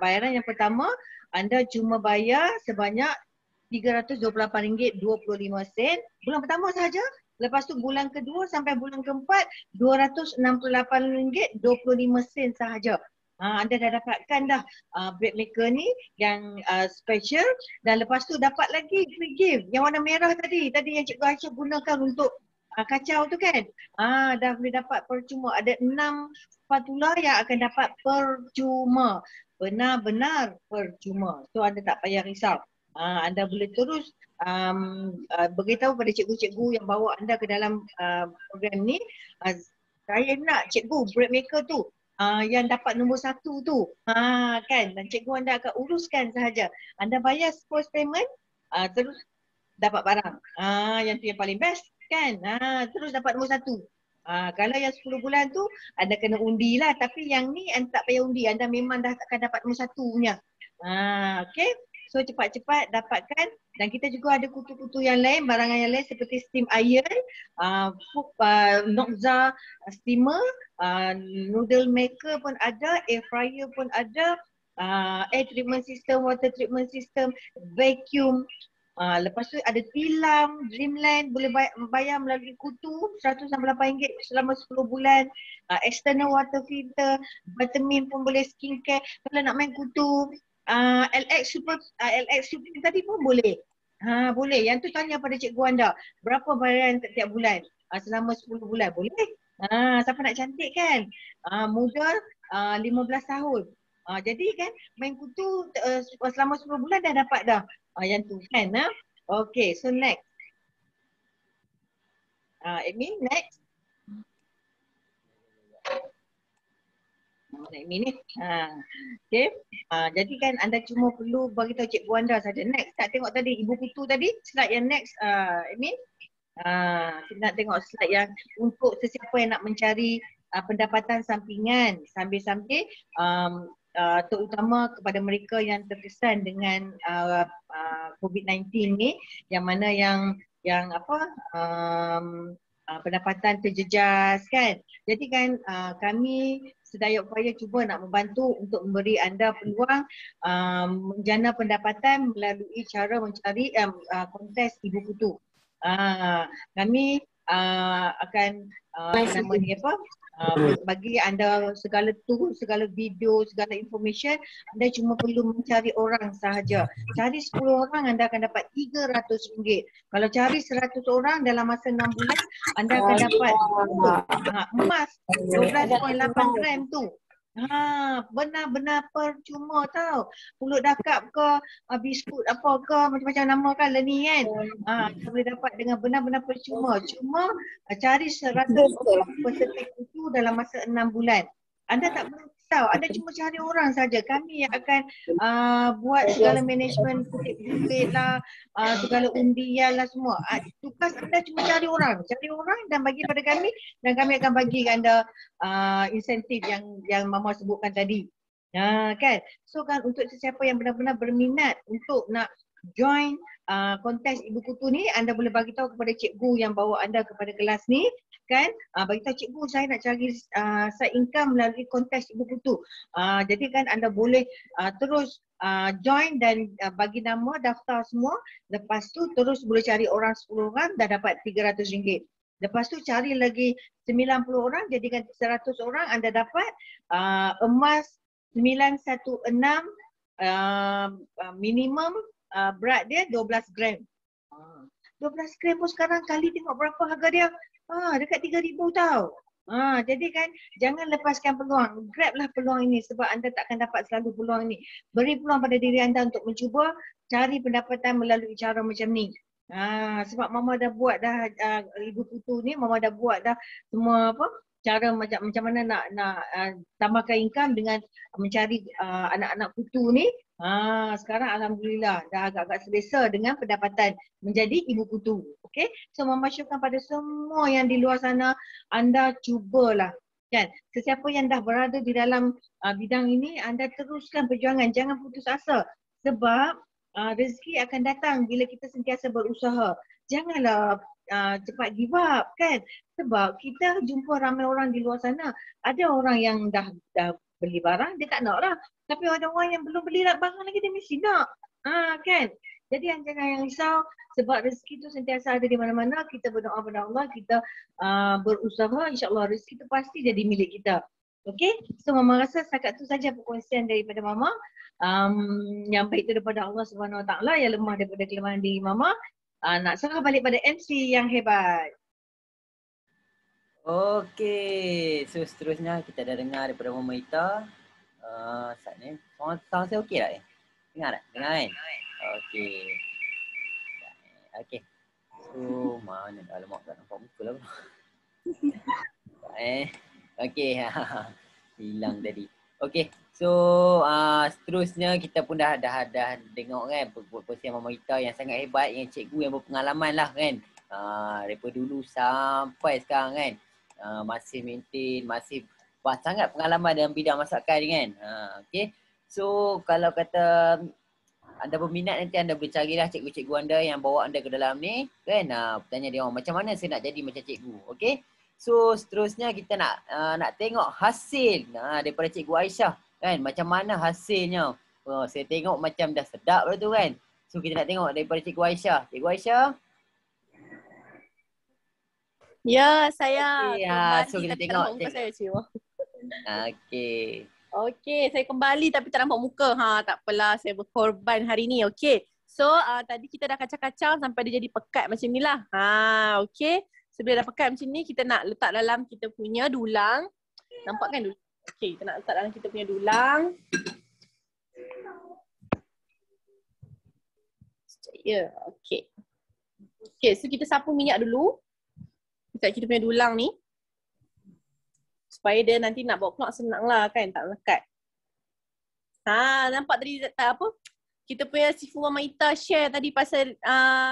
bayaran yang pertama, anda cuma bayar sebanyak RM328.25 bulan pertama sahaja. Lepas tu bulan kedua sampai bulan keempat RM268.25 sahaja. Anda dah dapatkan dah bread maker ni yang special, dan lepas tu dapat lagi free gift yang warna merah tadi yang Cikgu Aisyah gunakan untuk kacau tu kan. Dah boleh dapat percuma. Ada 6 spatula yang akan dapat percuma. Benar-benar percuma. So anda tak payah risau. Anda boleh terus beritahu pada cikgu-cikgu yang bawa anda ke dalam program ni, saya nak cikgu bread maker tu yang dapat nombor 1 tu, kan, dan cikgu anda akan uruskan sahaja. Anda bayar first payment, terus dapat barang. Yang tu yang paling best kan. Terus dapat nombor 1. Kalau yang 10 bulan tu anda kena undi lah, tapi yang ni anda tak payah undi, anda memang dah akan dapat nombor 1 punya. Okay. So cepat-cepat dapatkan, dan kita juga ada kutu-kutu yang lain, barangan yang lain seperti steam iron, Noxa steamer, noodle maker pun ada, air fryer pun ada, air treatment system, water treatment system, vacuum. Lepas tu ada tilam, Dreamland, boleh bayar melalui kutu RM168 selama 10 bulan. External water filter, vitamin pun boleh, skincare. Kalau nak main kutu LX Super tadi pun boleh. Boleh. Yang tu tanya pada cikgu anda, berapa bayaran setiap bulan? Selama 10 bulan boleh. Siapa nak cantik kan? Muda 15 tahun. Jadi kan main kutu selama 10 bulan dah dapat dah. Yang tu kan. Okay, so next. Admin, next. Ni. Okay. Jadi kan anda cuma perlu bagi tahu cikgu anda saja. Next, tak tengok tadi ibu kutu tadi, slide yang next, Admin. Nak tengok slide yang untuk sesiapa yang nak mencari pendapatan sampingan sambil-sambil, terutama kepada mereka yang terkesan dengan COVID-19 ni, yang mana yang pendapatan terjejas kan. Jadi kan kami sedaya upaya cuba nak membantu untuk memberi anda peluang menjana pendapatan melalui cara mencari kontes ibu kutu. Kami akan bagi anda segala tool, segala video, segala information. Anda cuma perlu mencari orang sahaja. Cari 10 orang anda akan dapat RM300. Kalau cari 100 orang dalam masa 6 bulan, anda akan dapat emas 12.8 gram tu. Benar-benar percuma tau. Pulut dakap ke, biskut apa ke, macam-macam nama kan lah ni kan. Kita boleh dapat dengan benar-benar percuma. Cuma cari 100 orang peserta itu dalam masa 6 bulan. Anda tak perlu risau, anda cuma cari orang saja. Kami yang akan buat segala management, kutip duit lah, segala undian lah semua. Tugas anda cuma cari orang dan bagi pada kami, dan kami akan bagi anda insentif yang Mama sebutkan tadi. Kan? So kan, untuk sesiapa yang benar-benar berminat untuk nak join kontes ibu kutu ni, anda boleh bagi tahu kepada cikgu yang bawa anda kepada kelas ni kan. Bagi tahu cikgu, saya nak cari side income melalui kontes ibu kutu. Jadi kan anda boleh terus join dan bagi nama, daftar semua. Lepas tu terus boleh cari orang 10 orang, dah dapat RM300. Lepas tu cari lagi 90 orang, jadikan 100 orang, anda dapat emas 916, minimum berat dia 12 gram. 12 gram pun sekarang kali tengok berapa harga dia. Dekat 3,000 tau. Jadi kan jangan lepaskan peluang. Grab lah peluang ini, sebab anda takkan dapat selalu peluang ini. Beri peluang pada diri anda untuk mencuba cari pendapatan melalui cara macam ni. Sebab Mama dah buat dah ibu kutu ni, Mama dah buat dah semua cara macam mana nak tambahkan income dengan mencari anak-anak kutu ni. Sekarang alhamdulillah dah agak-agak selesa dengan pendapatan menjadi ibu kutu. Okey. So memasyurkan pada semua yang di luar sana, anda cubalah kan. Sesiapa yang dah berada di dalam bidang ini, anda teruskan perjuangan, jangan putus asa. Sebab rezeki akan datang bila kita sentiasa berusaha. Janganlah cepat give up kan. Sebab kita jumpa ramai orang di luar sana. Ada orang yang dah beli barang, dia tak nak lah. Tapi ada orang yang belum beli barang lagi, dia mesti nak. Kan. Jadi jangan risau sebab rezeki tu sentiasa ada di mana-mana. Kita berdoa pada Allah, kita berusaha, insya-Allah rezeki tu pasti jadi milik kita. Okey, so Mama rasa setakat tu saja perkongsian daripada Mama. Yang baik itu daripada Allah Subhanahu Wa Taala, yang lemah daripada kelemahan diri Mama. Nak serah balik pada MC yang hebat.
Okey, so seterusnya kita dah dengar daripada Mama Ita. Saat ni, sound saya okey tak? Dengar tak? Dengar kan? Okey. Okey. So, mana dah alamak tak nampak muka lah. Okey. Hilang tadi. Okey. So, seterusnya kita pun dah tengok kan perkongsian Mama Ita yang sangat hebat, yang cikgu yang berpengalaman lah kan. Daripada dulu sampai sekarang kan. Masih maintain, masih sangat pengalaman dalam bidang masakan kan. Okey. So, kalau kata anda berminat, nanti anda boleh carilah cikgu-cikgu anda yang bawa anda ke dalam ni kan. Bertanya dia orang macam mana saya nak jadi macam cikgu. Okey. So seterusnya kita nak tengok hasil daripada Cikgu Aisyah kan. Macam mana hasilnya. Saya tengok macam dah sedap lah tu kan. So kita nak tengok daripada Cikgu Aisyah. Cikgu Aisyah.
Ya, saya
kembali
so kita tengok muka saya cikgu.
Okey.
Okey, saya kembali tapi tak nampak muka. Tak apalah, saya berkorban hari ni. Okey. So, tadi kita dah kacau-kacau sampai dia jadi pekat macam ni lah. Okey. Sebelum dah pekat macam ni, kita nak letak dalam kita punya dulang. Nampak kan dulang? Okey, kita nak letak dalam kita punya dulang. Ya, okey. Okey, so kita sapu minyak dulu. Dekat kita punya dulang ni. Supaya dia nanti nak bawa keluar senang lah kan, tak melekat. Nampak tadi apa? Kita punya Sifu Mama Ita share tadi pasal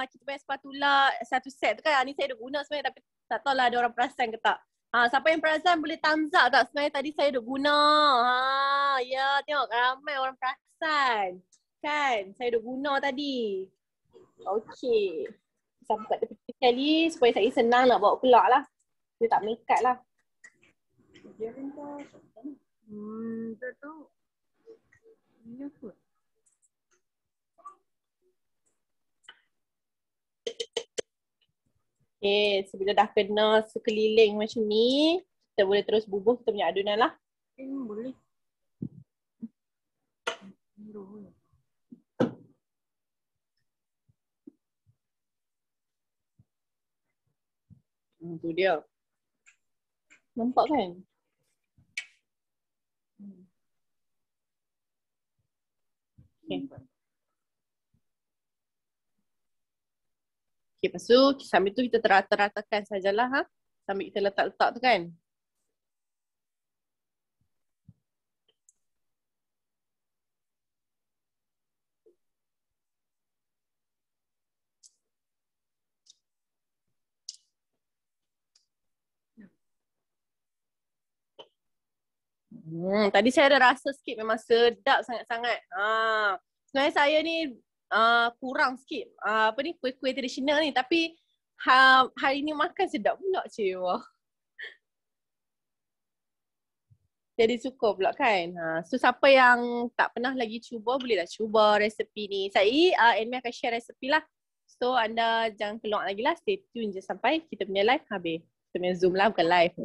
kita punya spatula satu set tu kan. Ni saya dah guna sebenarnya tapi tak tahulah ada orang perasan ke tak. Siapa yang perasan boleh thumbs up tak? Sebenarnya tadi saya dah guna. Ya, tengok ramai orang perasan. Kan? Saya dah guna tadi. Okey. Sampai kat tepi sekali supaya saya senang nak bawa keluar lah. Dia tak melekat lah. Dia pun tak tahu. Ini apa? Okay, so bila dah kena sekeliling macam ni, kita boleh terus bubuh kita punya adunan lah. Boleh. Tu dia. Nampak kan? Okay. Okay, lepas tu sambil tu kita terata-ratakan sajalah sambil kita letak-letak tu kan. Tadi saya ada rasa sikit memang sedap sangat-sangat. Sebenarnya saya ni kurang sikit ni kuih-kuih tradisional ni tapi hari ni makan sedap pula cewa. Jadi suka pula kan. So siapa yang tak pernah lagi cuba bolehlah cuba resepi ni. Saya Annie akan share resepi lah. So anda jangan keluar lagi lah, stay tune je sampai kita punya live habis. Kita punya Zoom lah bukan live.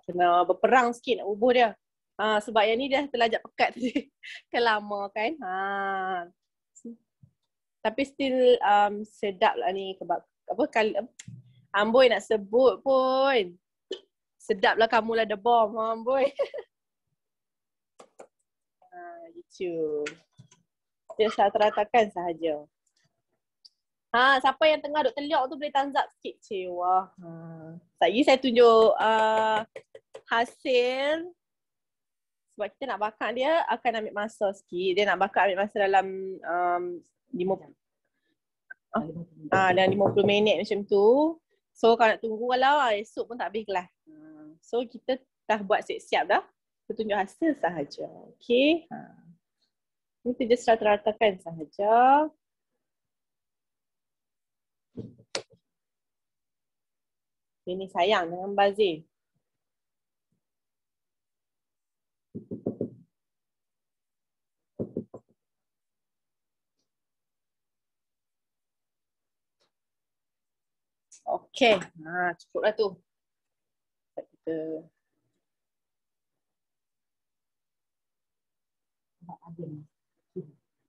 Kena berperang sikit nak bubuh dia. Sebab yang ni dah terlajak pekat tadi. Kan lama kan. Tapi still sedap lah ni kebab. Amboi nak sebut pun. Sedap lah kamu lah the bomb, Amboi. Gitu. Dia rata-ratakan sahaja. Siapa yang tengah duk teliak tu boleh thumbs up sikit. Cewa. Lagi saya tunjuk hasil. Sebab kita nak bakar dia akan ambil masa sikit. Dia nak bakar ambil masa dalam 50 minit macam tu. So kalau nak tunggu esok pun tak habis kelas. So kita dah buat siap-siap dah. Kita tunjuk hasil sahaja. Okay. Ini tu just rata-ratakan sahaja. Ini sayang dengan bazir. Okey, cukuplah tu. Kita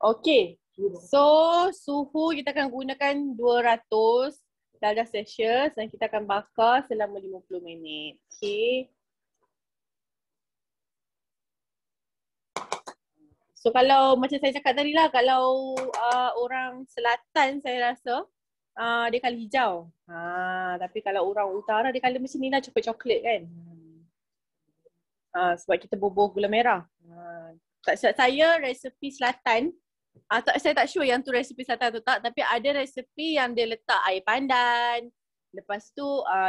okey. So, suhu kita akan gunakan 200 darjah Celsius dan kita akan bakar selama 50 minit. Okey. So, kalau macam saya cakap tadi lah, kalau orang selatan saya rasa dia colour hijau. Tapi kalau orang utara dia colour macam ni lah, coklat-coklat kan. Sebab kita bubuh gula merah. Tak silap saya resepi selatan. Saya tak sure yang tu resepi selatan atau tak, tapi ada resepi yang dia letak air pandan. Lepas tu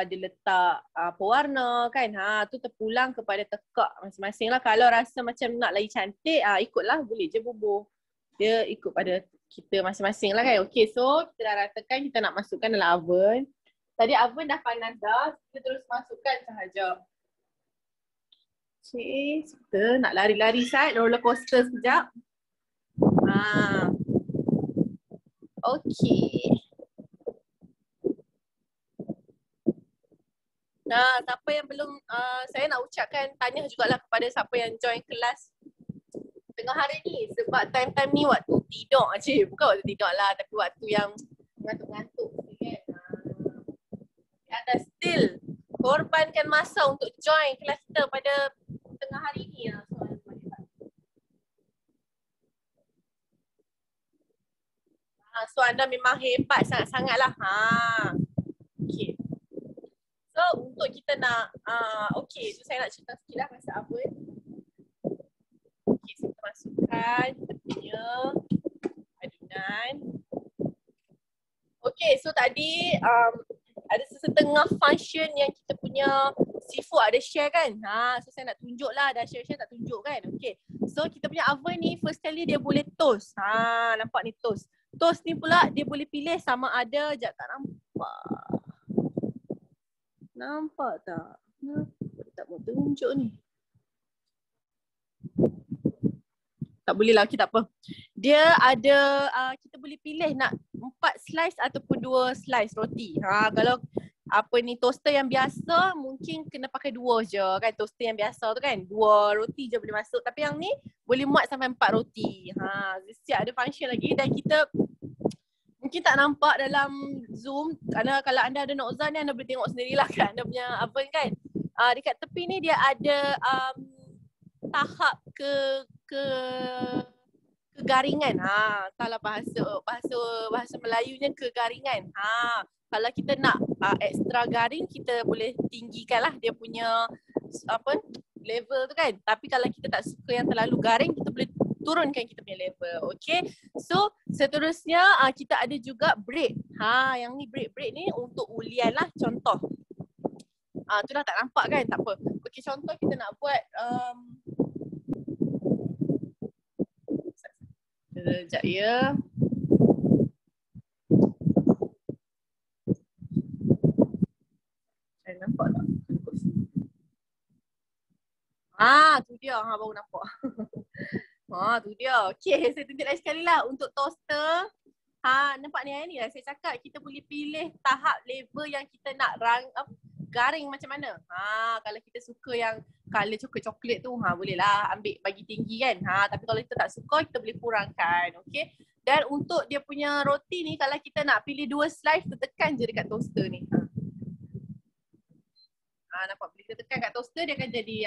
dia letak pewarna kan. Tu terpulang kepada tekak masing-masing lah. Kalau rasa macam nak lagi cantik, ikutlah, boleh je bubuh. Dia ikut pada kita masing-masing lah kan. Okay, so kita dah ratakan, kita nak masukkan dalam oven. Tadi oven dah panas dah, kita terus masukkan sahaja. Okay, kita nak lari-lari side, roller coaster sekejap. Okay. Siapa yang belum, saya nak ucapkan tahniah jugalah kepada siapa yang join kelas tengah hari ni. Sebab time-time ni waktu tidur je. Bukan waktu tidur lah, tapi waktu yang ngantuk-ngantuk kan. Anda still korbankan masa untuk join kelas kita pada tengah hari ni. So anda memang hebat sangat-sangat lah. Okay. So untuk kita nak, okay, so saya nak cerita sikit lah pasal oven. Okay, so kita masukkan kita punya adunan. Okay, so tadi ada setengah function yang kita punya seafood ada share kan. So saya nak tunjuk lah, dah share-share tak tunjuk kan. Okay, so kita punya oven ni first kali dia boleh toast. Nampak ni toast. Toast ni pula dia boleh pilih sama ada, sekejap tak nampak. Nampak tak? Tak mau tunjuk ni. Tak boleh lah, okay, tak apa. Dia ada, kita boleh pilih nak 4 slice ataupun 2 slice roti. Kalau apa ni toaster yang biasa mungkin kena pakai 2 je kan. Toaster yang biasa tu kan 2 roti je boleh masuk. Tapi yang ni boleh muat sampai 4 roti. Siap ada function lagi dan kita mungkin tak nampak dalam Zoom. Kerana kalau anda ada Noza ni anda boleh tengok sendirilah kan anda punya oven kan. Dekat tepi ni dia ada tahap kegaringan. Entahlah bahasa Melayunya kegaringan. Kalau kita nak extra garing, kita boleh tinggikan lah dia punya level tu kan. Tapi kalau kita tak suka yang terlalu garing, kita boleh turunkan kita punya level. Okay. So seterusnya kita ada juga bread. Yang ni bread ni untuk ulian lah contoh. Tu dah tak nampak kan, tak apa. Okay, contoh kita nak buat sekejap ya. Nampak tak? Tu dia. Baru nampak. Tu dia. Okay, saya tunjuk lagi sekali lah. Untuk toaster, nampak ni lah saya cakap kita boleh pilih tahap level yang kita nak garing macam mana. Kalau kita suka yang color coklat-coklat tu, boleh lah ambil bagi tinggi kan. Tapi kalau kita tak suka, kita boleh kurangkan. Okay. Dan untuk dia punya roti ni, kalau kita nak pilih 2 slice, kita tekan je dekat toaster ni. Nampak bila kita tekan kat toaster dia akan jadi,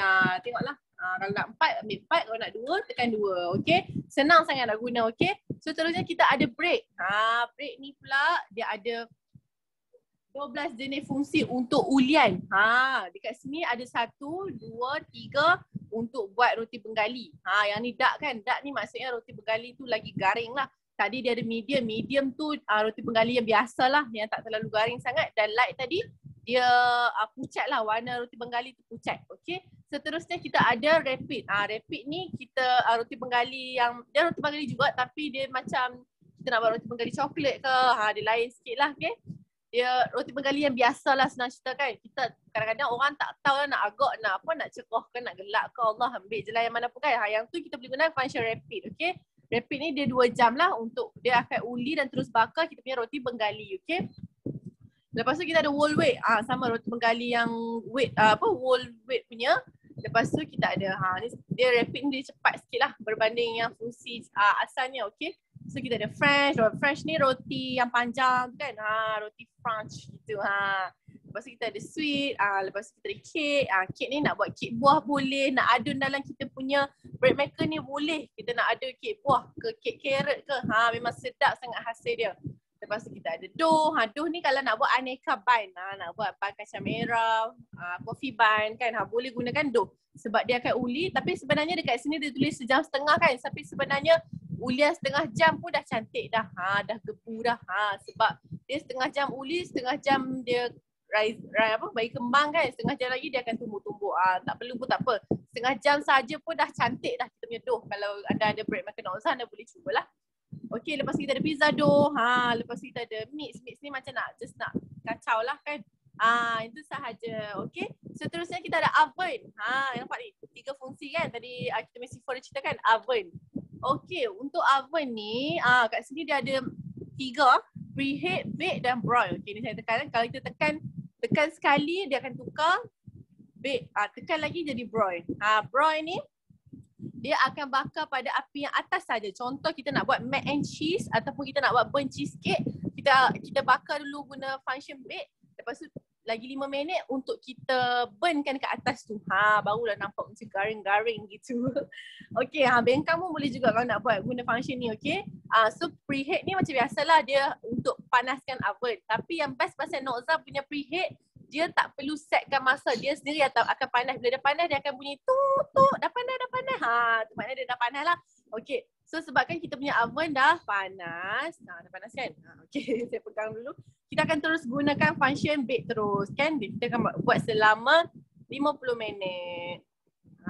tengoklah. Kalau nak 4, ambil 4. Kalau nak 2, tekan 2. Okay. Senang sangat nak guna. Okay. So terusnya kita ada break. Break ni pula dia ada 12 jenis fungsi untuk ulian. Dekat sini ada 1, 2, 3 untuk buat roti penggali. Yang ni dark kan. Dark ni maksudnya roti penggali tu lagi garing lah. Tadi dia ada medium. Medium tu roti penggali yang biasa lah. Yang tak terlalu garing sangat. Dan light tadi dia pucat lah. Warna roti penggali tu pucat. Okay. Seterusnya kita ada rapid. Rapid ni kita roti penggali yang, dia roti penggali juga tapi dia macam kita nak buat roti penggali coklat ke. Dia lain sikit lah. Okay. Dia roti penggali yang biasa lah, senang cerita kan. Kita kadang-kadang orang tak tahu lah nak agak, nak apa, nak cekoh ke, nak gelak ke. Allah ambil je lah yang mana pun kan. Yang tu kita boleh guna function rapid. Okay. Rapid ni dia 2 jam lah untuk dia akan uli dan terus bakar kita punya roti penggali. Okay. Lepas tu kita ada whole wheat. Sama roti penggali yang wheat, whole wheat punya. Lepas tu kita ada, ni dia rapid ni dia cepat sikit lah berbanding yang fungsi asalnya. Okay. So kita ada French. French ni roti yang panjang kan. Roti French gitu. Lepas tu kita ada sweet. Lepas tu kita ada cake. Cake ni nak buat cake buah boleh. Nak adun dalam kita punya bread maker ni boleh. Kita nak ada cake buah ke, cake carrot ke. Memang sedap sangat hasil dia. Lepas tu kita ada dough. Dough ni kalau nak buat aneka bun. Nak buat bun kacang merah, coffee bun kan. Boleh gunakan dough. Sebab dia akan uli. Tapi sebenarnya dekat sini dia tulis 1.5 jam kan. Tapi sebenarnya ulian 1/2 jam pun dah cantik dah. Dah gebu dah. Sebab dia 1/2 jam uli, 1/2 jam dia bagi kembang kan. 1/2 jam lagi dia akan tumbuh-tumbuh. Tak perlu pun tak apa. 1/2 jam saja pun dah cantik dah kita punya dough. Kalau anda ada bread maker Noza, anda boleh cubalah. Okey, lepas kita ada pizza dough. Lepas kita ada mix. Mix ni macam nak kacau lah kan. Itu sahaja. Okey. Seterusnya kita ada oven. Nampak ni 3 fungsi kan. Tadi kita mesti ceritakan oven. Okey, untuk oven ni kat sini dia ada 3, preheat, bake dan broil. Okey, ni saya tekan. Kalau kita tekan sekali dia akan tukar bake. Tekan lagi jadi broil. Broil ni dia akan bakar pada api yang atas saja. Contoh kita nak buat mac and cheese ataupun kita nak buat burnt cheesecake, kita bakar dulu guna function bake. Lepas tu lagi 5 minit untuk kita burnkan kat atas tu. Barulah nampak macam garing-garing gitu. Okey, bengkang pun boleh juga kalau nak buat guna function ni. Okey. So preheat ni macam biasalah dia untuk panaskan oven. Tapi yang best pasal Noza punya preheat, dia tak perlu setkan masa, dia sendiri akan panas. Bila dia panas dia akan bunyi tuk, dah panas. Tu maknanya dia dah panas lah. Okey. So sebabkan kita punya oven dah panas. Dah panas kan? Okey, saya pegang dulu. Kita akan terus gunakan function bake terus kan. Kita akan buat selama 50 minit.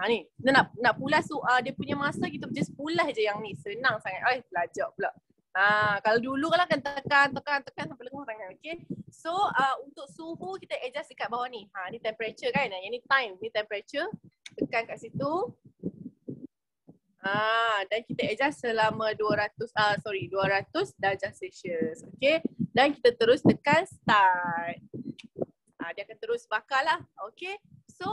Ni, kita nak pulas dia punya masa, kita just pulas je yang ni. Senang sangat. Belajar pula. Kalau dulu kan akan tekan sampai lenguh tangan. Okay. So untuk suhu kita adjust dekat bawah ni. Ni temperature kan. Yang ni time. Ni temperature. Tekan kat situ. Dan kita adjust selama 200 darjah Celsius. Okay. Dan kita terus tekan start. Dia akan terus bakar lah. Okay. So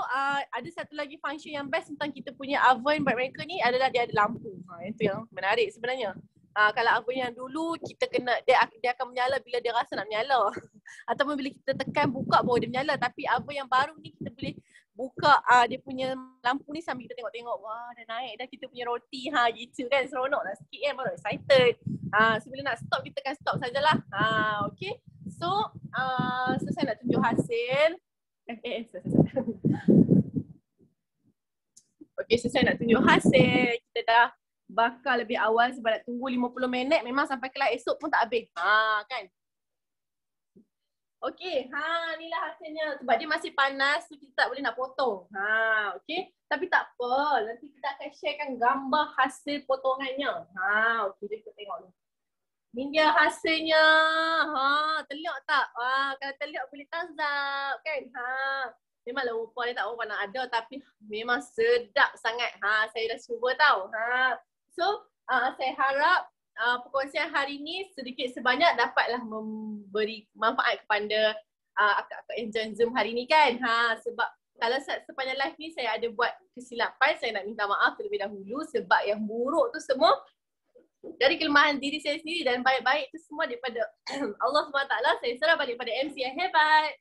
ada satu lagi function yang best tentang kita punya oven bread maker ni adalah dia ada lampu. Itu yang menarik sebenarnya. Kalau oven yang dulu kita kena dia akan menyala bila dia rasa nak menyala. Ataupun bila kita tekan buka baru dia menyala. Tapi oven yang baru ni kita boleh buka dia punya lampu ni sambil kita tengok-tengok. Wah, dah naik dah kita punya roti gitu kan. Seronok lah sikit kan, baru excited. So bila nak stop kita tekan stop sajalah. Okay. So saya nak tunjuk hasil. Okay, so saya nak tunjuk hasil. Kita dah bakar lebih awal sebab nak tunggu 50 minit. Memang sampai kelak esok pun tak habis. Kan? Okay, inilah hasilnya. Sebab dia masih panas, so kita tak boleh nak potong. Okay. Tapi tak apa. Nanti kita akan sharekan gambar hasil potongannya. Okay, jadi kita tengok ni. Ni dia hasilnya. Telur tak? Kalau telur boleh tazab kan? Memanglah rupa dia tak rupa nak ada tapi memang sedap sangat. Saya dah cuba tau. So, saya harap perkongsian hari ni sedikit sebanyak dapatlah memberi manfaat kepada akak-akak yang join Zoom hari ni kan. Sebab kalau sepanjang live ni saya ada buat kesilapan, saya nak minta maaf terlebih dahulu sebab yang buruk tu semua dari kelemahan diri saya sendiri dan baik-baik itu semua daripada Allah SWT. Saya serah balik pada MC yang hebat.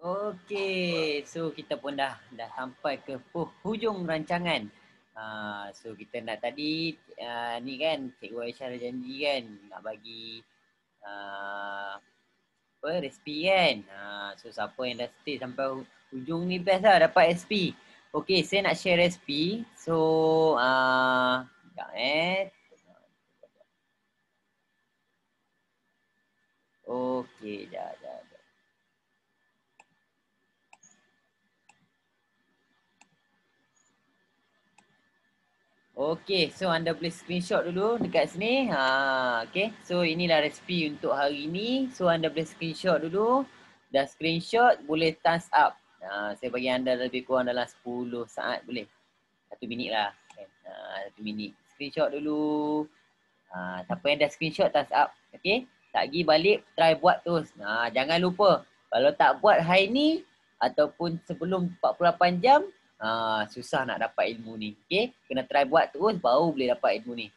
Okey, so kita pun dah sampai ke hujung rancangan. So kita nak tadi ni kan Cikgu Aisyah ada janji kan nak bagi resipi kan. So siapa yang dah stay sampai hujung ni best lah dapat SP. Okey, saya nak share resipi. So sekejap Okey, dah. Okey, so anda boleh screenshot dulu dekat sini. Okey, so inilah resipi untuk hari ini. So anda boleh screenshot dulu. Dah screenshot, boleh thumbs up. Saya bagi anda lebih kurang dalam 10 saat boleh. 1 minit lah. 1 minit. Screenshot dulu. Siapa yang dah screenshot, thumbs up. Okey, tak pergi balik, try buat terus. Jangan lupa, kalau tak buat hari ni ataupun sebelum 48 jam, susah nak dapat ilmu ni. Okey, kena try buat terus baru boleh dapat ilmu ni.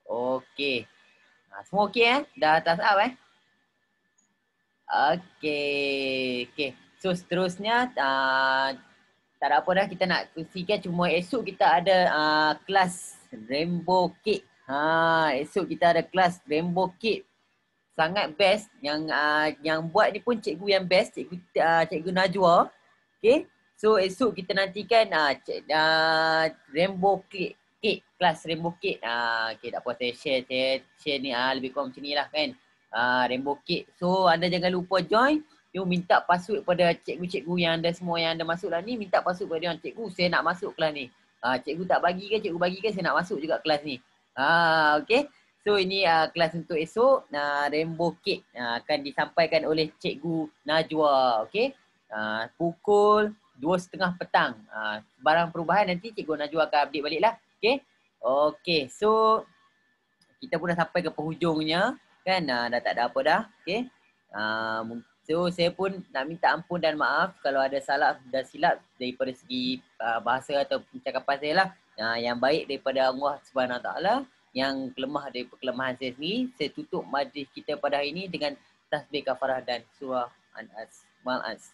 Okey. Semua okey Dah thumbs up Okey. So seterusnya tak ada apa dah, kita nak kongsikan cuma esok kita ada kelas Rainbow Cake. Esok kita ada kelas Rainbow Cake. Sangat best, yang buat ni pun cikgu yang best, cikgu Najwa. Okey. So esok kita nantikan Rainbow Cake, kelas Rainbow Cake. Okey, tak apa, saya share ni lebih kurang macam ni lah kan. Rainbow Cake. So anda jangan lupa join. You minta password pada cikgu-cikgu yang anda semua yang anda masuk lah ni, minta password pada dia. Cikgu, saya nak masuk kelas ni. Cikgu tak bagi ke, cikgu bagi ke, saya nak masuk juga kelas ni. Okey. So ini kelas untuk esok, Rainbow Cake akan disampaikan oleh Cikgu Najwa. Okey. Pukul 2:30 petang. Barang perubahan nanti Cikgu Najwa akan update balik lah. Okey. Okey. So kita pun dah sampai ke penghujungnya kan. Dah tak ada apa dah. Okey. So saya pun nak minta ampun dan maaf kalau ada salah dan silap daripada segi bahasa atau percakapan saya lah. Yang baik daripada Allah Subhanahu Wa Taala, yang kelemah daripada kelemahan saya sendiri. Saya tutup majlis kita pada hari ini dengan tasbih kafarah dan surah An-As. Mal-As.